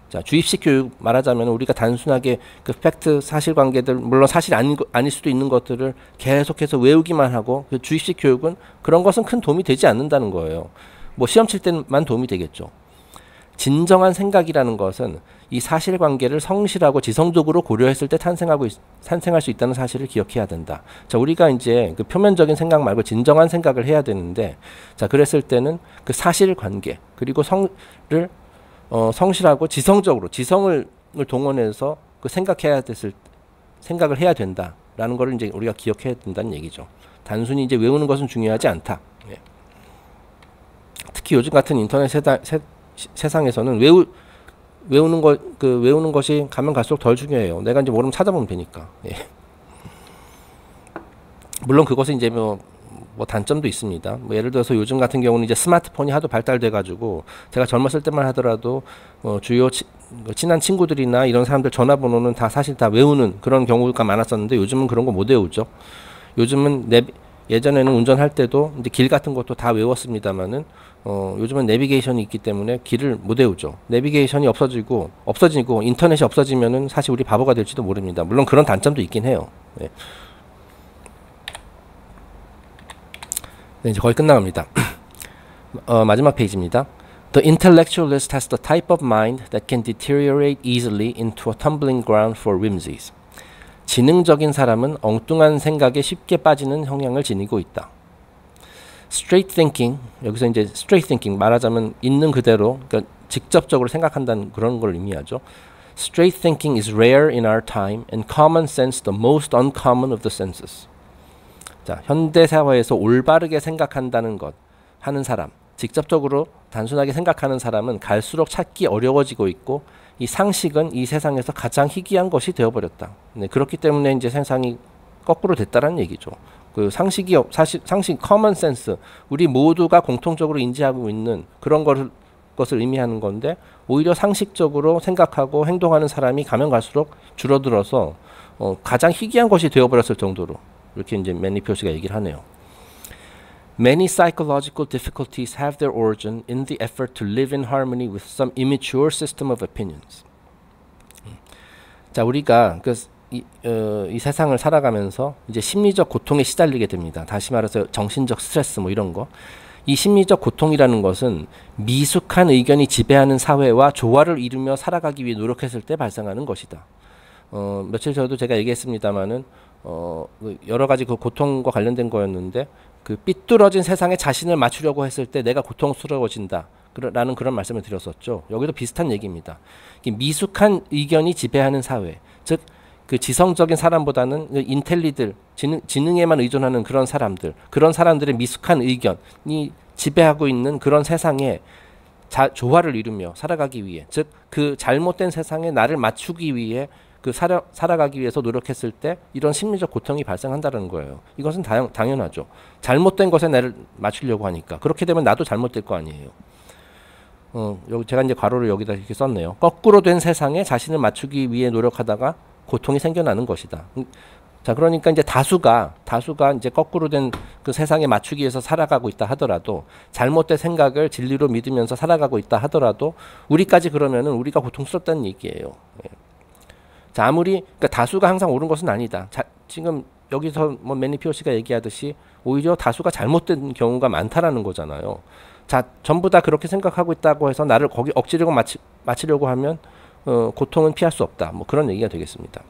자, 주입식 교육 말하자면 우리가 단순하게 그 팩트 사실관계들 물론 사실 아닐 수도 있는 것들을 계속해서 외우기만 하고 그 주입식 교육은 그런 것은 큰 도움이 되지 않는다는 거예요. 뭐 시험 칠 때만 도움이 되겠죠. 진정한 생각이라는 것은 이 사실관계를 성실하고 지성적으로 고려했을 때 탄생할 수 있다는 사실을 기억해야 된다. 자, 우리가 이제 그 표면적인 생각 말고 진정한 생각을 해야 되는데, 자, 그랬을 때는 그 사실관계 그리고 성실하고 지성적으로 지성을 동원해서 그 생각을 해야 된다라는 거를 이제 우리가 기억해야 된다는 얘기죠. 단순히 이제 외우는 것은 중요하지 않다. 예. 특히 요즘 같은 인터넷 세상에서는 외우는 것이 가면 갈수록 덜 중요해요. 내가 이제 모르면 찾아보면 되니까. 예. 물론 그것은 이제 뭐 단점도 있습니다. 뭐 예를 들어서 요즘 같은 경우는 이제 스마트폰이 하도 발달돼 가지고 제가 젊었을 때만 하더라도 주요 친한 친구들이나 이런 사람들 전화번호는 다 사실 다 외우는 그런 경우가 많았었는데 요즘은 그런 거 못 외우죠. 요즘은 예전에는 운전할 때도 이제 길 같은 것도 다 외웠습니다만은 요즘은 내비게이션이 있기 때문에 길을 못 외우죠. 내비게이션이 없어지고 인터넷이 없어지면은 사실 우리 바보가 될지도 모릅니다. 물론 그런 단점도 있긴 해요. 네. 네, 이제 거의 끝나갑니다. 마지막 페이지입니다. The intellectualist has the type of mind that can deteriorate easily into a tumbling ground for whimsies. 지능적인 사람은 엉뚱한 생각에 쉽게 빠지는 성향을 지니고 있다. Straight thinking, 여기서 이제 straight thinking 말하자면 있는 그대로, 그러니까 직접적으로 생각한다는 그런 걸 의미하죠. Straight thinking is rare in our time and common sense the most uncommon of the senses. 자, 현대 사회에서 올바르게 생각한다는 것 하는 사람, 직접적으로 단순하게 생각하는 사람은 갈수록 찾기 어려워지고 있고 이 상식은 이 세상에서 가장 희귀한 것이 되어버렸다. 네, 그렇기 때문에 이제 세상이 거꾸로 됐다라는 얘기죠. 그 상식 common sense 우리 모두가 공통적으로 인지하고 있는 그런 것을 의미하는 건데 오히려 상식적으로 생각하고 행동하는 사람이 가면 갈수록 줄어들어서 가장 희귀한 것이 되어버렸을 정도로 이렇게 이제 매니피오 씨가 얘기를 하네요. Many psychological difficulties have their origin in the effort to live in harmony with some immature system of opinions. 자, 우리가 이 세상을 살아가면서 이제 심리적 고통에 시달리게 됩니다. 다시 말해서 정신적 스트레스 뭐 이런 거. 이 심리적 고통이라는 것은 미숙한 의견이 지배하는 사회와 조화를 이루며 살아가기 위해 노력했을 때 발생하는 것이다. 며칠 전에도 제가 얘기했습니다마는 여러 가지 그 고통과 관련된 거였는데 그 삐뚤어진 세상에 자신을 맞추려고 했을 때 내가 고통스러워진다 라는 그런 말씀을 드렸었죠. 여기도 비슷한 얘기입니다. 미숙한 의견이 지배하는 사회, 즉 그 지성적인 사람보다는 그 인텔리들, 지능에만 의존하는 그런 사람들의 미숙한 의견이 지배하고 있는 그런 세상에 조화를 이루며 살아가기 위해, 즉 그 잘못된 세상에 나를 맞추기 위해 그 살아가기 위해서 노력했을 때 이런 심리적 고통이 발생한다는 거예요. 이것은 당연하죠. 잘못된 것에 나를 맞추려고 하니까. 그렇게 되면 나도 잘못될 거 아니에요. 여기 제가 이제 괄호를 여기다 이렇게 썼네요. 거꾸로 된 세상에 자신을 맞추기 위해 노력하다가 고통이 생겨나는 것이다. 자, 그러니까 이제 다수가 이제 거꾸로 된 그 세상에 맞추기 위해서 살아가고 있다 하더라도, 잘못된 생각을 진리로 믿으면서 살아가고 있다 하더라도 우리까지 그러면은 우리가 고통스럽다는 얘기예요. 예. 자, 아무리 그러니까 다수가 항상 옳은 것은 아니다. 지금 여기서 뭐 매니 POC가 얘기하듯이 오히려 다수가 잘못된 경우가 많다라는 거잖아요. 자, 전부 다 그렇게 생각하고 있다고 해서 나를 거기 억지로 맞추려고 하면 고통은 피할 수 없다. 뭐 그런 얘기가 되겠습니다.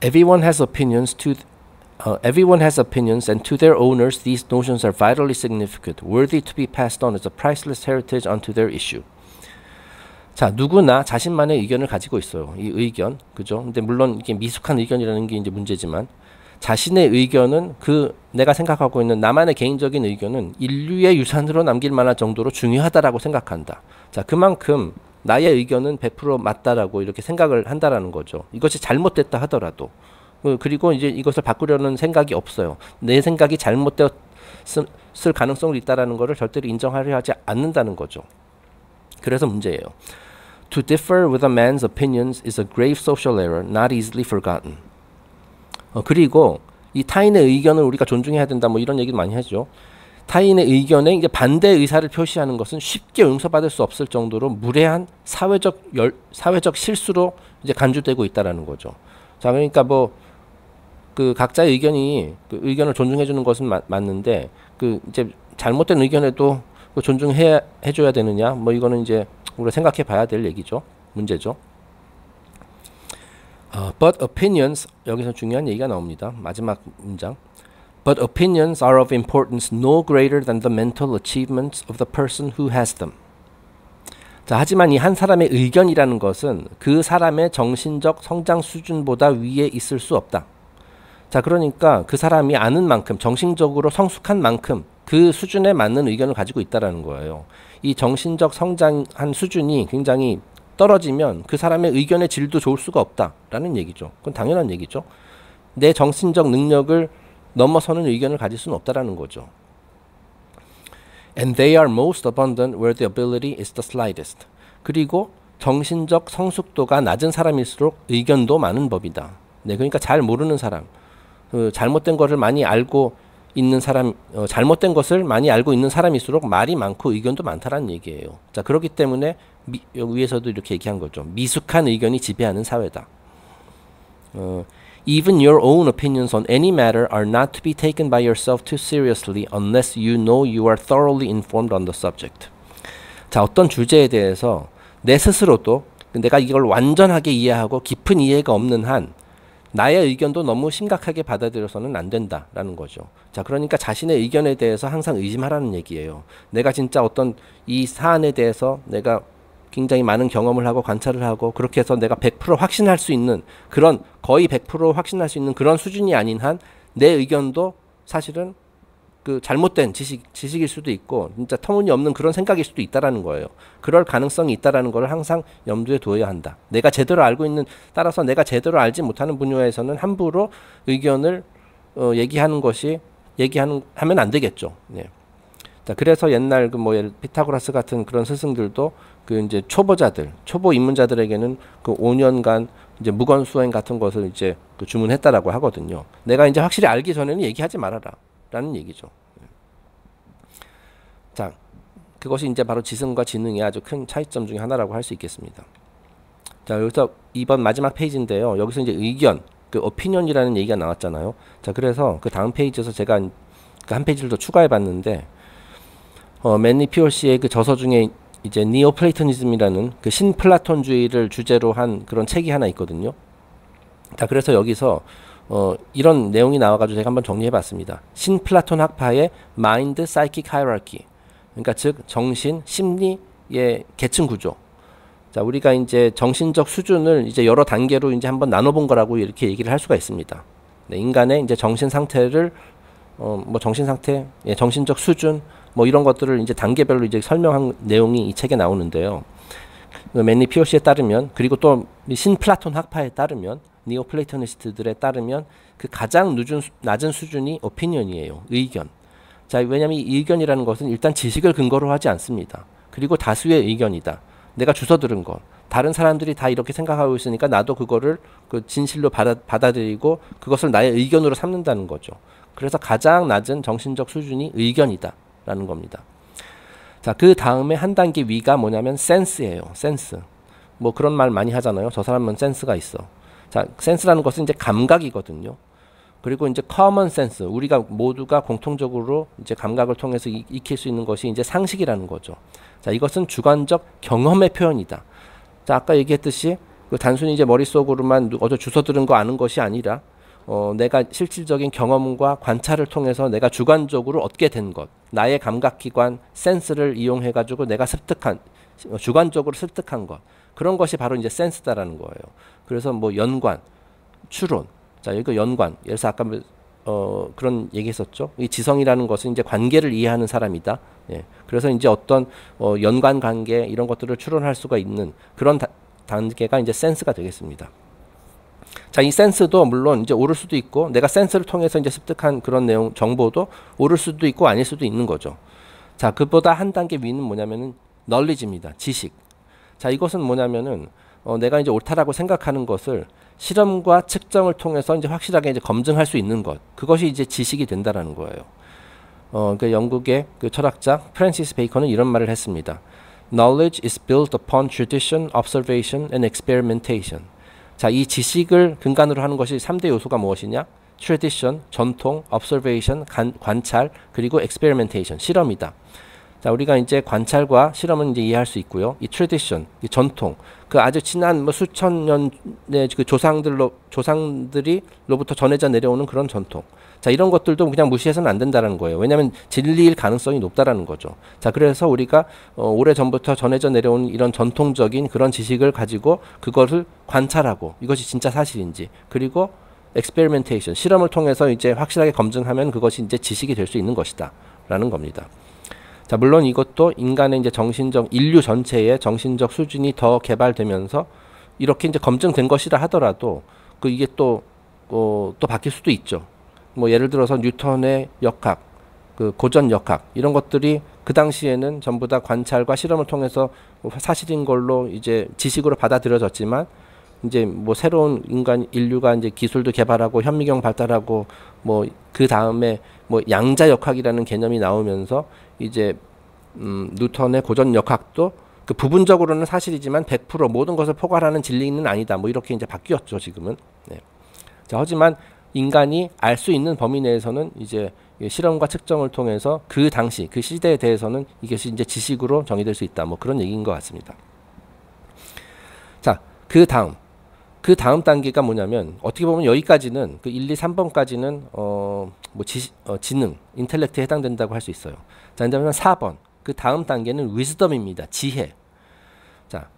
Everyone has opinions and to their owners these notions are vitally significant, worthy to be passed on as a priceless heritage unto their issue. 자, 누구나 자신만의 의견을 가지고 있어요. 이 의견, 그죠? 근데 물론 이게 미숙한 의견이라는 게 이제 문제지만, 자신의 의견은 내가 생각하고 있는 나만의 개인적인 의견은 인류의 유산으로 남길 만할 정도로 중요하다라고 생각한다. 자, 그만큼 나의 의견은 100% 맞다라고 이렇게 생각을 한다라는 거죠. 이것이 잘못됐다 하더라도. 그리고 이제 이것을 바꾸려는 생각이 없어요. 내 생각이 잘못되었을 가능성이 있다라는 것을 절대로 인정하려 하지 않는다는 거죠. 그래서 문제예요. To differ with a man's opinions is a grave social error, not easily forgotten. 그리고 이 타인의 의견을 우리가 존중해야 된다, 뭐 이런 얘기도 많이 하죠. 타인의 의견에 이제 반대 의사를 표시하는 것은 쉽게 용서받을 수 없을 정도로 무례한 사회적 실수로 이제 간주되고 있다라는 거죠. 자, 그러니까 뭐 그 각자의 의견이 그 의견을 존중해 주는 것은 맞는데, 그 이제 잘못된 의견에도 존중해 줘야 되느냐? 뭐 이거는 이제 우리가 생각해 봐야 될 얘기죠. 문제죠. But opinions, 여기서 중요한 얘기가 나옵니다. 마지막 문장. But opinions are of importance no greater than the mental achievements of the person who has them. 자, 하지만 이 한 사람의 의견이라는 것은 그 사람의 정신적 성장 수준보다 위에 있을 수 없다. 자, 그러니까 그 사람이 아는 만큼, 정신적으로 성숙한 만큼 그 수준에 맞는 의견을 가지고 있다라는 거예요. 이 정신적 성장한 수준이 굉장히 떨어지면 그 사람의 의견의 질도 좋을 수가 없다라는 얘기죠. 그건 당연한 얘기죠. 내 정신적 능력을 넘어서는 의견을 가질 수는 없다라는 거죠. And they are most abundant where the ability is the slightest. 그리고 정신적 성숙도가 낮은 사람일수록 의견도 많은 법이다. 네, 그러니까 잘 모르는 사람, 잘못된 것을 많이 알고 있는 사람, 잘못된 것을 많이 알고 있는 사람일수록 말이 많고 의견도 많다라는 얘기예요. 자, 그렇기 때문에 여기 위에서도 이렇게 얘기한 거죠. 미숙한 의견이 지배하는 사회다. Even your own opinions on any matter are not to be taken by yourself too seriously unless you know you are thoroughly informed on the subject. 자, 어떤 주제에 대해서 내 스스로도 내가 이걸 완전하게 이해하고 깊은 이해가 없는 한 나의 의견도 너무 심각하게 받아들여서는 안 된다라는 거죠. 자, 그러니까 자신의 의견에 대해서 항상 의심하라는 얘기예요. 내가 진짜 어떤 이 사안에 대해서 내가 굉장히 많은 경험을 하고 관찰을 하고 그렇게 해서 내가 100% 확신할 수 있는 그런 거의 100% 확신할 수 있는 그런 수준이 아닌 한 내 의견도 사실은 그 잘못된 지식일 수도 있고 진짜 터무니없는 그런 생각일 수도 있다라는 거예요. 그럴 가능성이 있다라는 걸 항상 염두에 두어야 한다. 내가 제대로 알고 있는 따라서 내가 제대로 알지 못하는 분야에서는 함부로 의견을 하면 안 되겠죠. 네. 자, 그래서 옛날 그 뭐 피타고라스 같은 그런 스승들도 그 이제 초보 입문자들에게는 그 5년간 이제 무건 수행 같은 것을 이제 그 주문했다라고 하거든요. 내가 이제 확실히 알기 전에는 얘기하지 말아라라는 얘기죠. 자, 그것이 이제 바로 지성과 지능의 아주 큰 차이점 중에 하나라고 할 수 있겠습니다. 자, 여기서 이번 마지막 페이지인데요. 여기서 이제 의견, 그 opinion이라는 얘기가 나왔잖아요. 자, 그래서 그 다음 페이지에서 제가 그 한 페이지를 더 추가해 봤는데 매니 POC의 그 저서 중에 이제 니오플레이토니즘이라는 그 신플라톤주의를 주제로 한 그런 책이 하나 있거든요. 자, 그래서 여기서 이런 내용이 나와가지고 제가 한번 정리해봤습니다. 신플라톤 학파의 마인드 사이킥 하이라키, 그러니까 즉 정신 심리의 계층 구조. 자, 우리가 이제 정신적 수준을 이제 여러 단계로 이제 한번 나눠본 거라고 이렇게 얘기를 할 수가 있습니다. 네, 인간의 이제 정신 상태를 뭐 정신 상태, 정신적 수준 뭐 이런 것들을 이제 단계별로 이제 설명한 내용이 이 책에 나오는데요. 맨리 피오시에 따르면, 그리고 또 신플라톤 학파에 따르면, 니오플레토니스트들에 따르면 그 가장 낮은 수준이 오피니언이에요. 의견. 자, 왜냐하면 이 의견이라는 것은 일단 지식을 근거로 하지 않습니다. 그리고 다수의 의견이다. 내가 주워 들은 것. 다른 사람들이 다 이렇게 생각하고 있으니까 나도 그거를 그 진실로 받아들이고 그것을 나의 의견으로 삼는다는 거죠. 그래서 가장 낮은 정신적 수준이 의견이다 라는 겁니다. 자, 그 다음에 한 단계 위가 뭐냐면 센스예요. 센스. 뭐 그런 말 많이 하잖아요. 저 사람은 센스가 있어. 자, 센스라는 것은 이제 감각이거든요. 그리고 이제 커먼 센스, 우리가 모두가 공통적으로 이제 감각을 통해서 익힐 수 있는 것이 이제 상식이라는 거죠. 자, 이것은 주관적 경험의 표현이다. 자, 아까 얘기했듯이 그 단순히 이제 머릿속으로만 어제 주워 들은 거 아는 것이 아니라 내가 실질적인 경험과 관찰을 통해서 내가 주관적으로 얻게 된 것, 나의 감각기관 센스를 이용해 가지고 내가 주관적으로 습득한 것, 그런 것이 바로 이제 센스다라는 거예요. 그래서 뭐 연관, 추론, 자, 이거 연관, 예를 들어서 아까 그런 얘기했었죠. 이 지성이라는 것은 이제 관계를 이해하는 사람이다. 예. 그래서 이제 어떤 연관 관계 이런 것들을 추론할 수가 있는 그런 단계가 이제 센스가 되겠습니다. 자, 이 센스도 물론 이제 옳을 수도 있고 내가 센스를 통해서 이제 습득한 그런 내용 정보도 옳을 수도 있고 아닐 수도 있는 거죠. 자, 그보다 한 단계 위는 뭐냐면은 knowledge입니다. 지식. 자, 이것은 뭐냐면은 내가 이제 옳다라고 생각하는 것을 실험과 측정을 통해서 이제 확실하게 이제 검증할 수 있는 것. 그것이 이제 지식이 된다라는 거예요. 그 영국의 그 철학자 프랜시스 베이컨은 이런 말을 했습니다. Knowledge is built upon tradition, observation, and experimentation. 자, 이 지식을 근간으로 하는 것이 3대 요소가 무엇이냐? tradition, 전통, observation, 관찰, 그리고 experimentation, 실험이다. 자, 우리가 이제 관찰과 실험은 이제 이해할 수 있고요. 이 tradition, 이 전통, 그 아주 지난 뭐 수천 년의 그 조상들이로부터 전해져 내려오는 그런 전통. 자, 이런 것들도 그냥 무시해서는 안 된다는 거예요. 왜냐하면 진리일 가능성이 높다라는 거죠. 자, 그래서 우리가 오래전부터 전해져 내려온 이런 전통적인 그런 지식을 가지고 그것을 관찰하고 이것이 진짜 사실인지, 그리고 experimentation, 실험을 통해서 이제 확실하게 검증하면 그것이 이제 지식이 될 수 있는 것이다 라는 겁니다. 자, 물론 이것도 인간의 이제 인류 전체의 정신적 수준이 더 개발되면서 이렇게 이제 검증된 것이라 하더라도 이게 또 바뀔 수도 있죠. 뭐 예를 들어서 뉴턴의 역학, 그 고전 역학 이런 것들이 그 당시에는 전부 다 관찰과 실험을 통해서 사실인 걸로 이제 지식으로 받아들여졌지만 이제 뭐 새로운 인류가 이제 기술도 개발하고 현미경 발달하고 뭐 그 다음에 뭐 양자 역학이라는 개념이 나오면서 이제 뉴턴의 고전 역학도 그 부분적으로는 사실이지만 100% 모든 것을 포괄하는 진리는 아니다. 뭐 이렇게 이제 바뀌었죠, 지금은. 네. 자, 하지만 인간이 알 수 있는 범위 내에서는 이제 실험과 측정을 통해서 그 당시 그 시대에 대해서는 이것이 이제 지식으로 정의될 수 있다. 뭐 그런 얘기인 것 같습니다. 자, 그 다음 단계가 뭐냐면 어떻게 보면 여기까지는 그 1, 2, 3번까지는 지능, 인텔렉트에 해당된다고 할 수 있어요. 자, 그다음에 4번. 그 다음 단계는 위즈덤입니다. 지혜. 자,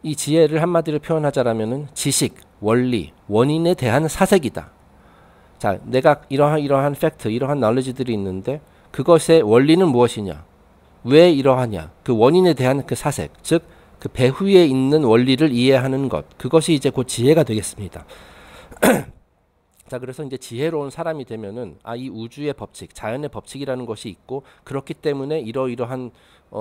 이 지혜를 한마디로 표현하자라면은 지식, 원리, 원인에 대한 사색이다. 자, 내가 이러한 팩트, 이러한 knowledge들이 있는데 그것의 원리는 무엇이냐? 왜 이러하냐? 그 원인에 대한 그 사색, 즉 그 배후에 있는 원리를 이해하는 것, 그것이 이제 곧 지혜가 되겠습니다. 자, 그래서 이제 지혜로운 사람이 되면은 이 우주의 법칙, 자연의 법칙이라는 것이 있고 그렇기 때문에 이러이러한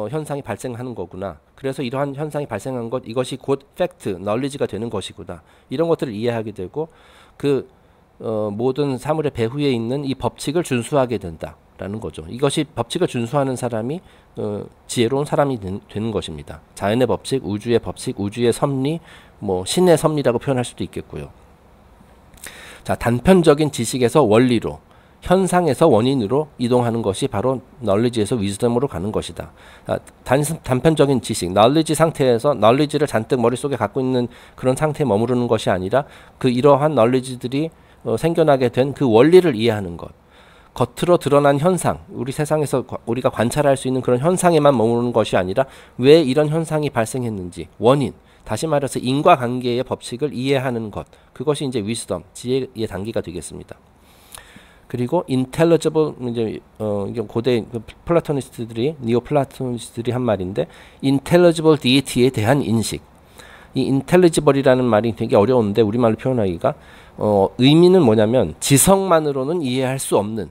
현상이 발생하는 거구나. 그래서 이러한 현상이 발생한 것, 이것이 곧 팩트, knowledge가 되는 것이구나. 이런 것들을 이해하게 되고 그 모든 사물의 배후에 있는 이 법칙을 준수하게 된다라는 거죠. 이것이 법칙을 준수하는 사람이 지혜로운 사람이 되는 것입니다. 자연의 법칙, 우주의 섭리, 뭐 신의 섭리라고 표현할 수도 있겠고요. 자, 단편적인 지식에서 원리로, 현상에서 원인으로 이동하는 것이 바로 knowledge에서 wisdom으로 가는 것이다. 단편적인 지식, knowledge 상태에서 knowledge를 잔뜩 머릿속에 갖고 있는 그런 상태에 머무르는 것이 아니라 그 이러한 knowledge들이 생겨나게 된 그 원리를 이해하는 것. 겉으로 드러난 현상, 우리 세상에서 우리가 관찰할 수 있는 그런 현상에만 머무르는 것이 아니라 왜 이런 현상이 발생했는지, 원인, 다시 말해서 인과관계의 법칙을 이해하는 것, 그것이 이제 위스덤, 지혜의 단계가 되겠습니다. 그리고 intelligible 이제 이게 고대 플라토니스트들이 니오플라토니스트들이 한 말인데 intelligible deity에 대한 인식. 이 intelligible이라는 말이 되게 어려운데 우리말로 표현하기가 의미는 뭐냐면 지성만으로는 이해할 수 없는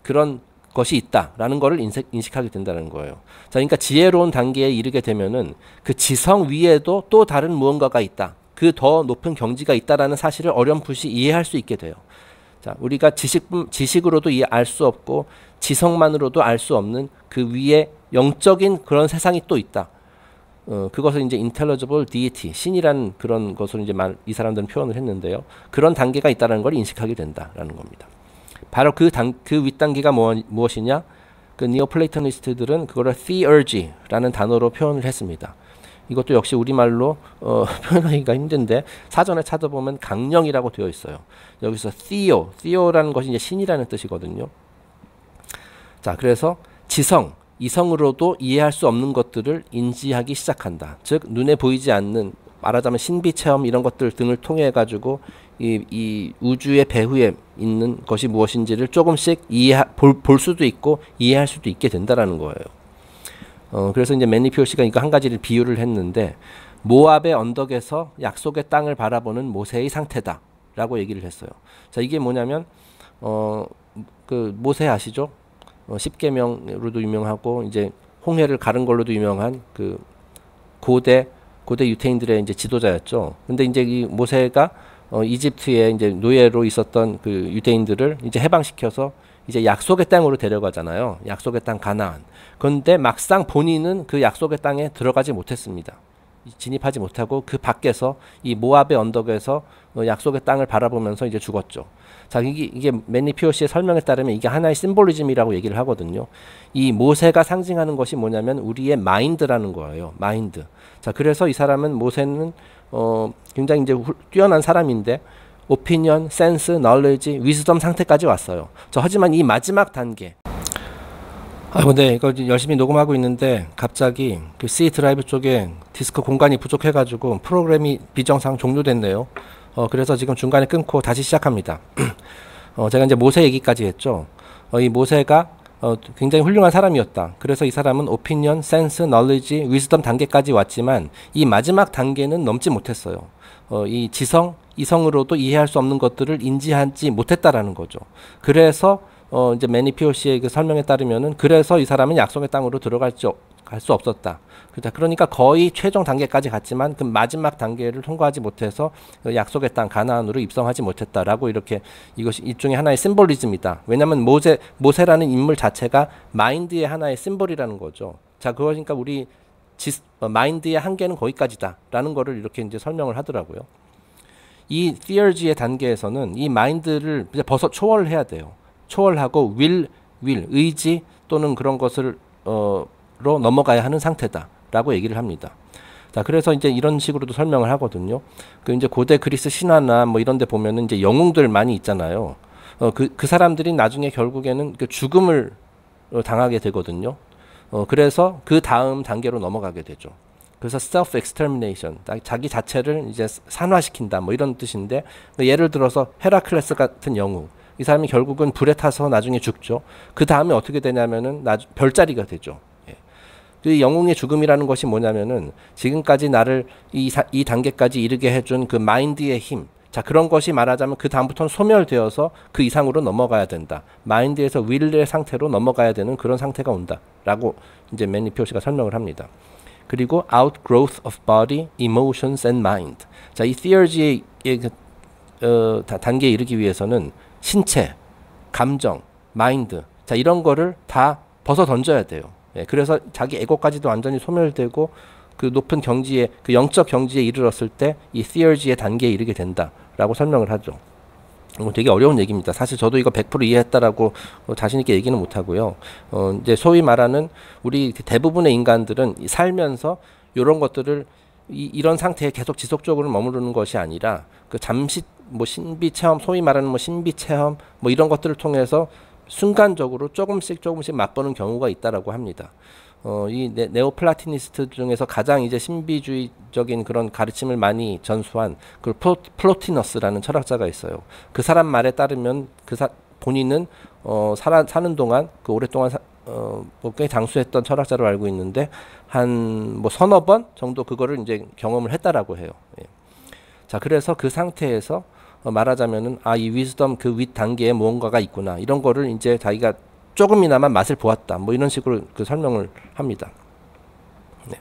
그런 것이 있다라는 것을 인식하게 된다는 거예요. 자, 그러니까 지혜로운 단계에 이르게 되면은 그 지성 위에도 또 다른 무언가가 있다. 그 더 높은 경지가 있다라는 사실을 어렴풋이 이해할 수 있게 돼요. 자, 우리가 지식으로도 알 수 없고 지성만으로도 알 수 없는 그 위에 영적인 그런 세상이 또 있다. 그것을 이제 intelligible deity, 신이라는 그런 것으로 이제 이 사람들은 표현을 했는데요. 그런 단계가 있다는 걸 인식하게 된다라는 겁니다. 바로 그 윗단계가 무엇이냐? 그 니오플레이토니스트들은 그거를 theurgy라는 단어로 표현을 했습니다. 이것도 역시 우리말로 표현하기가 힘든데 사전에 찾아보면 강령이라고 되어 있어요. 여기서 theo라는 것이 이제 신이라는 뜻이거든요. 자, 그래서 지성, 이성으로도 이해할 수 없는 것들을 인지하기 시작한다. 즉 눈에 보이지 않는 말하자면 신비 체험 이런 것들 등을 통해 가지고 이 우주의 배후에 있는 것이 무엇인지를 조금씩 볼 수도 있고 이해할 수도 있게 된다라는 거예요. 그래서 이제 매니 피오시가 이거 한 가지를 비유를 했는데 모압의 언덕에서 약속의 땅을 바라보는 모세의 상태다라고 얘기를 했어요. 자, 이게 뭐냐면 그 모세 아시죠? 십계명으로도 유명하고 이제 홍해를 가른 걸로도 유명한 그 고대 유태인들의 이제 지도자였죠. 근데 이제 이 모세가 이집트에 이제 노예로 있었던 그 유대인들을 이제 해방시켜서 이제 약속의 땅으로 데려가잖아요. 약속의 땅 가나안. 그런데 막상 본인은 그 약속의 땅에 들어가지 못했습니다. 진입하지 못하고 그 밖에서 이 모압의 언덕에서 약속의 땅을 바라보면서 이제 죽었죠. 자, 이게 매니 피오시의 설명에 따르면 이게 하나의 심볼리즘이라고 얘기를 하거든요. 이 모세가 상징하는 것이 뭐냐면 우리의 마인드라는 거예요. 마인드. 자, 그래서 이 사람은 모세는 굉장히 이제 뛰어난 사람인데 오피니언, 센스, 널리지, 위즈덤 상태까지 왔어요. 하지만 이 마지막 단계. 근데 이거 열심히 녹음하고 있는데 갑자기 그 C 드라이브 쪽에 디스크 공간이 부족해가지고 프로그램이 비정상 종료됐네요. 그래서 지금 중간에 끊고 다시 시작합니다. 제가 이제 모세 얘기까지 했죠. 이 모세가 굉장히 훌륭한 사람이었다. 그래서 이 사람은 오피니언, 센스, 널리지, 위즈덤 단계까지 왔지만 이 마지막 단계는 넘지 못했어요. 이 지성, 이성으로도 이해할 수 없는 것들을 인지하지 못했다라는 거죠. 그래서 이제 매니 피오시의 그 설명에 따르면은 그래서 이 사람은 약속의 땅으로 갈 수 없었다. 그러니까 거의 최종 단계까지 갔지만 그 마지막 단계를 통과하지 못해서 약속의 땅 가나안으로 입성하지 못했다라고 이렇게 이것이 일종의 하나의 심볼리즘이다. 왜냐하면 모세라는 인물 자체가 마인드의 하나의 심볼이라는 거죠. 자, 그러니까 우리 마인드의 한계는 거기까지다라는 거를 이렇게 이제 설명을 하더라고요. 이 theurgy의 단계에서는 이 마인드를 이제 초월을 해야 돼요. 초월하고 의지 또는 그런 것을 로 넘어가야 하는 상태다라고 얘기를 합니다. 자, 그래서 이제 이런 식으로도 설명을 하거든요. 그 이제 고대 그리스 신화나 뭐 이런 데 보면은 이제 영웅들 많이 있잖아요. 그 사람들이 나중에 결국에는 그 죽음을 당하게 되거든요. 그래서 그 다음 단계로 넘어가게 되죠. 그래서 self extermination, 자기 자체를 이제 산화시킨다 뭐 이런 뜻인데, 예를 들어서 헤라클레스 같은 영웅, 이 사람이 결국은 불에 타서 나중에 죽죠. 그 다음에 어떻게 되냐면은 별자리가 되죠. 그 영웅의 죽음이라는 것이 뭐냐면은 지금까지 나를 이 단계까지 이르게 해준 그 마인드의 힘, 자, 그런 것이 말하자면 그 다음부터는 소멸되어서 그 이상으로 넘어가야 된다. 마인드에서 윌의 상태로 넘어가야 되는 그런 상태가 온다라고 이제 매니 피오시가 설명을 합니다. 그리고 outgrowth of body, emotions and mind. 자, 이 theurgy의 단계에 이르기 위해서는 신체, 감정, 마인드, 자, 이런 거를 다 벗어 던져야 돼요. 그래서 자기 에고까지도 완전히 소멸되고 그 높은 경지에, 그 영적 경지에 이르렀을 때 이 theurgy의 단계에 이르게 된다라고 설명을 하죠. 되게 어려운 얘기입니다. 사실 저도 이거 100% 이해했다라고 자신 있게 얘기는 못 하고요. 이제 소위 말하는 우리 대부분의 인간들은 살면서 이런 것들을 이런 상태에 계속 지속적으로 머무르는 것이 아니라 그 잠시 뭐 신비 체험, 소위 말하는 뭐 신비 체험 뭐 이런 것들을 통해서 순간적으로 조금씩 맛보는 경우가 있다라고 합니다. 이 네오플라티니스트 중에서 가장 이제 신비주의적인 그런 가르침을 많이 전수한 그 플로티너스라는 철학자가 있어요. 그 사람 말에 따르면 본인은 사는 동안 그 오랫동안 꽤 장수했던 철학자로 알고 있는데 한 뭐 서너 번 정도 그거를 이제 경험을 했다라고 해요. 예. 자, 그래서 그 상태에서 말하자면은 이 위즈덤 그 윗 단계에 무언가가 있구나, 이런 거를 이제 자기가 조금이나마 맛을 보았다, 뭐 이런 식으로 그 설명을 합니다. 네.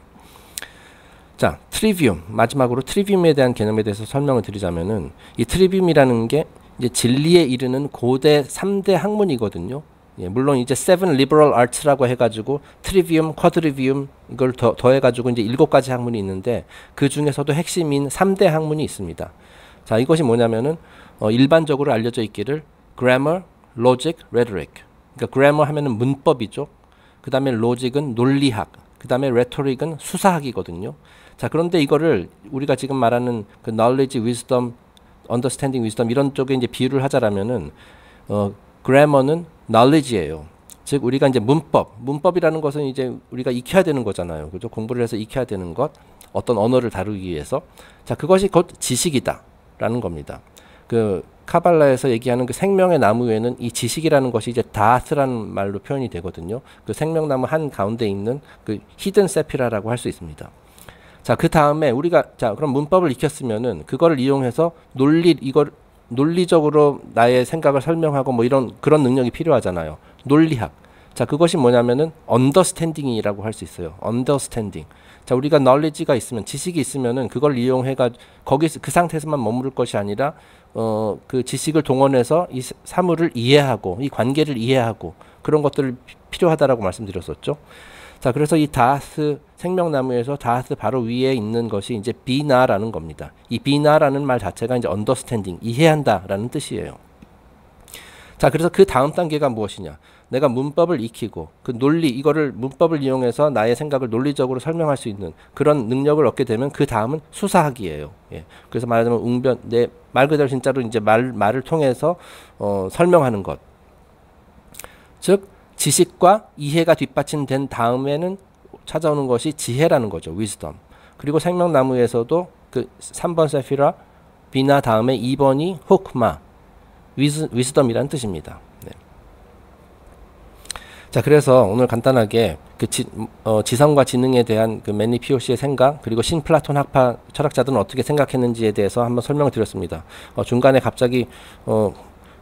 자, 트리비움, 마지막으로 트리비움에 대한 개념에 대해서 설명을 드리자면은 이 트리비움이라는 게 이제 진리에 이르는 고대 3대 학문이거든요. 예, 물론 이제 세븐 리버럴 아츠라고 해가지고 트리비움, 쿼드리비움 이걸 더해가지고 이제 7가지 학문이 있는데 그 중에서도 핵심인 3대 학문이 있습니다. 자, 이것이 뭐냐면은 일반적으로 알려져 있기를 grammar, logic, rhetoric. 그러니까 grammar 하면은 문법이죠. 그 다음에 logic은 논리학, 그 다음에 rhetoric은 수사학이거든요. 자, 그런데 이거를 우리가 지금 말하는 그 knowledge, wisdom, understanding, wisdom 이런 쪽에 이제 비유를 하자라면은 grammar는 knowledge예요. 즉 우리가 이제 문법이라는 것은 이제 우리가 익혀야 되는 거잖아요. 그죠? 공부를 해서 익혀야 되는 것, 어떤 언어를 다루기 위해서. 자, 그것이 곧 지식이다라는 겁니다. 그 카발라에서 얘기하는 그 생명의 나무에는 이 지식이라는 것이 이제 다스라는 말로 표현이 되거든요. 그 생명나무 한 가운데 있는 그 히든 세피라라고 할 수 있습니다. 자, 그 다음에 우리가 그럼 문법을 익혔으면은 그거를 이용해서 논리적으로 나의 생각을 설명하고 뭐 그런 능력이 필요하잖아요. 논리학. 자, 그것이 뭐냐면은 understanding이라고 할 수 있어요. understanding. 자, 우리가 knowledge가 있으면, 지식이 있으면은 그걸 이용해가 거기서 그 상태에서만 머무를 것이 아니라 그 지식을 동원해서 이 사물을 이해하고 이 관계를 이해하고 그런 것들을 필요하다라고 말씀드렸었죠. 자, 그래서 이 다하스 생명나무에서 다하스 바로 위에 있는 것이 이제 비나라는 겁니다. 이 비나라는 말 자체가 이제 understanding, 이해한다라는 뜻이에요. 자, 그래서 그 다음 단계가 무엇이냐? 내가 문법을 익히고 그 이거를 문법을 이용해서 나의 생각을 논리적으로 설명할 수 있는 그런 능력을 얻게 되면 그 다음은 수사학이에요. 예. 그래서 말하자면 내 말 그대로 진짜로 이제 말을 통해서 설명하는 것. 즉 지식과 이해가 뒷받침된 다음에는 찾아오는 것이 지혜라는 거죠. wisdom. 그리고 생명나무에서도 그 3번 세피라, 비나 다음에 2번이 호크마, wisdom이라는 뜻입니다. 네. 자, 그래서 오늘 간단하게 그 지성과 지능에 대한 그 맨리 POC의 생각, 그리고 신플라톤 학파 철학자들은 어떻게 생각했는지에 대해서 한번 설명을 드렸습니다. 중간에 갑자기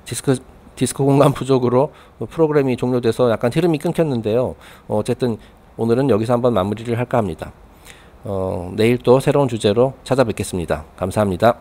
디스크 공간 부족으로 프로그램이 종료돼서 약간 흐름이 끊겼는데요. 어쨌든 오늘은 여기서 한번 마무리를 할까 합니다. 내일 또 새로운 주제로 찾아뵙겠습니다. 감사합니다.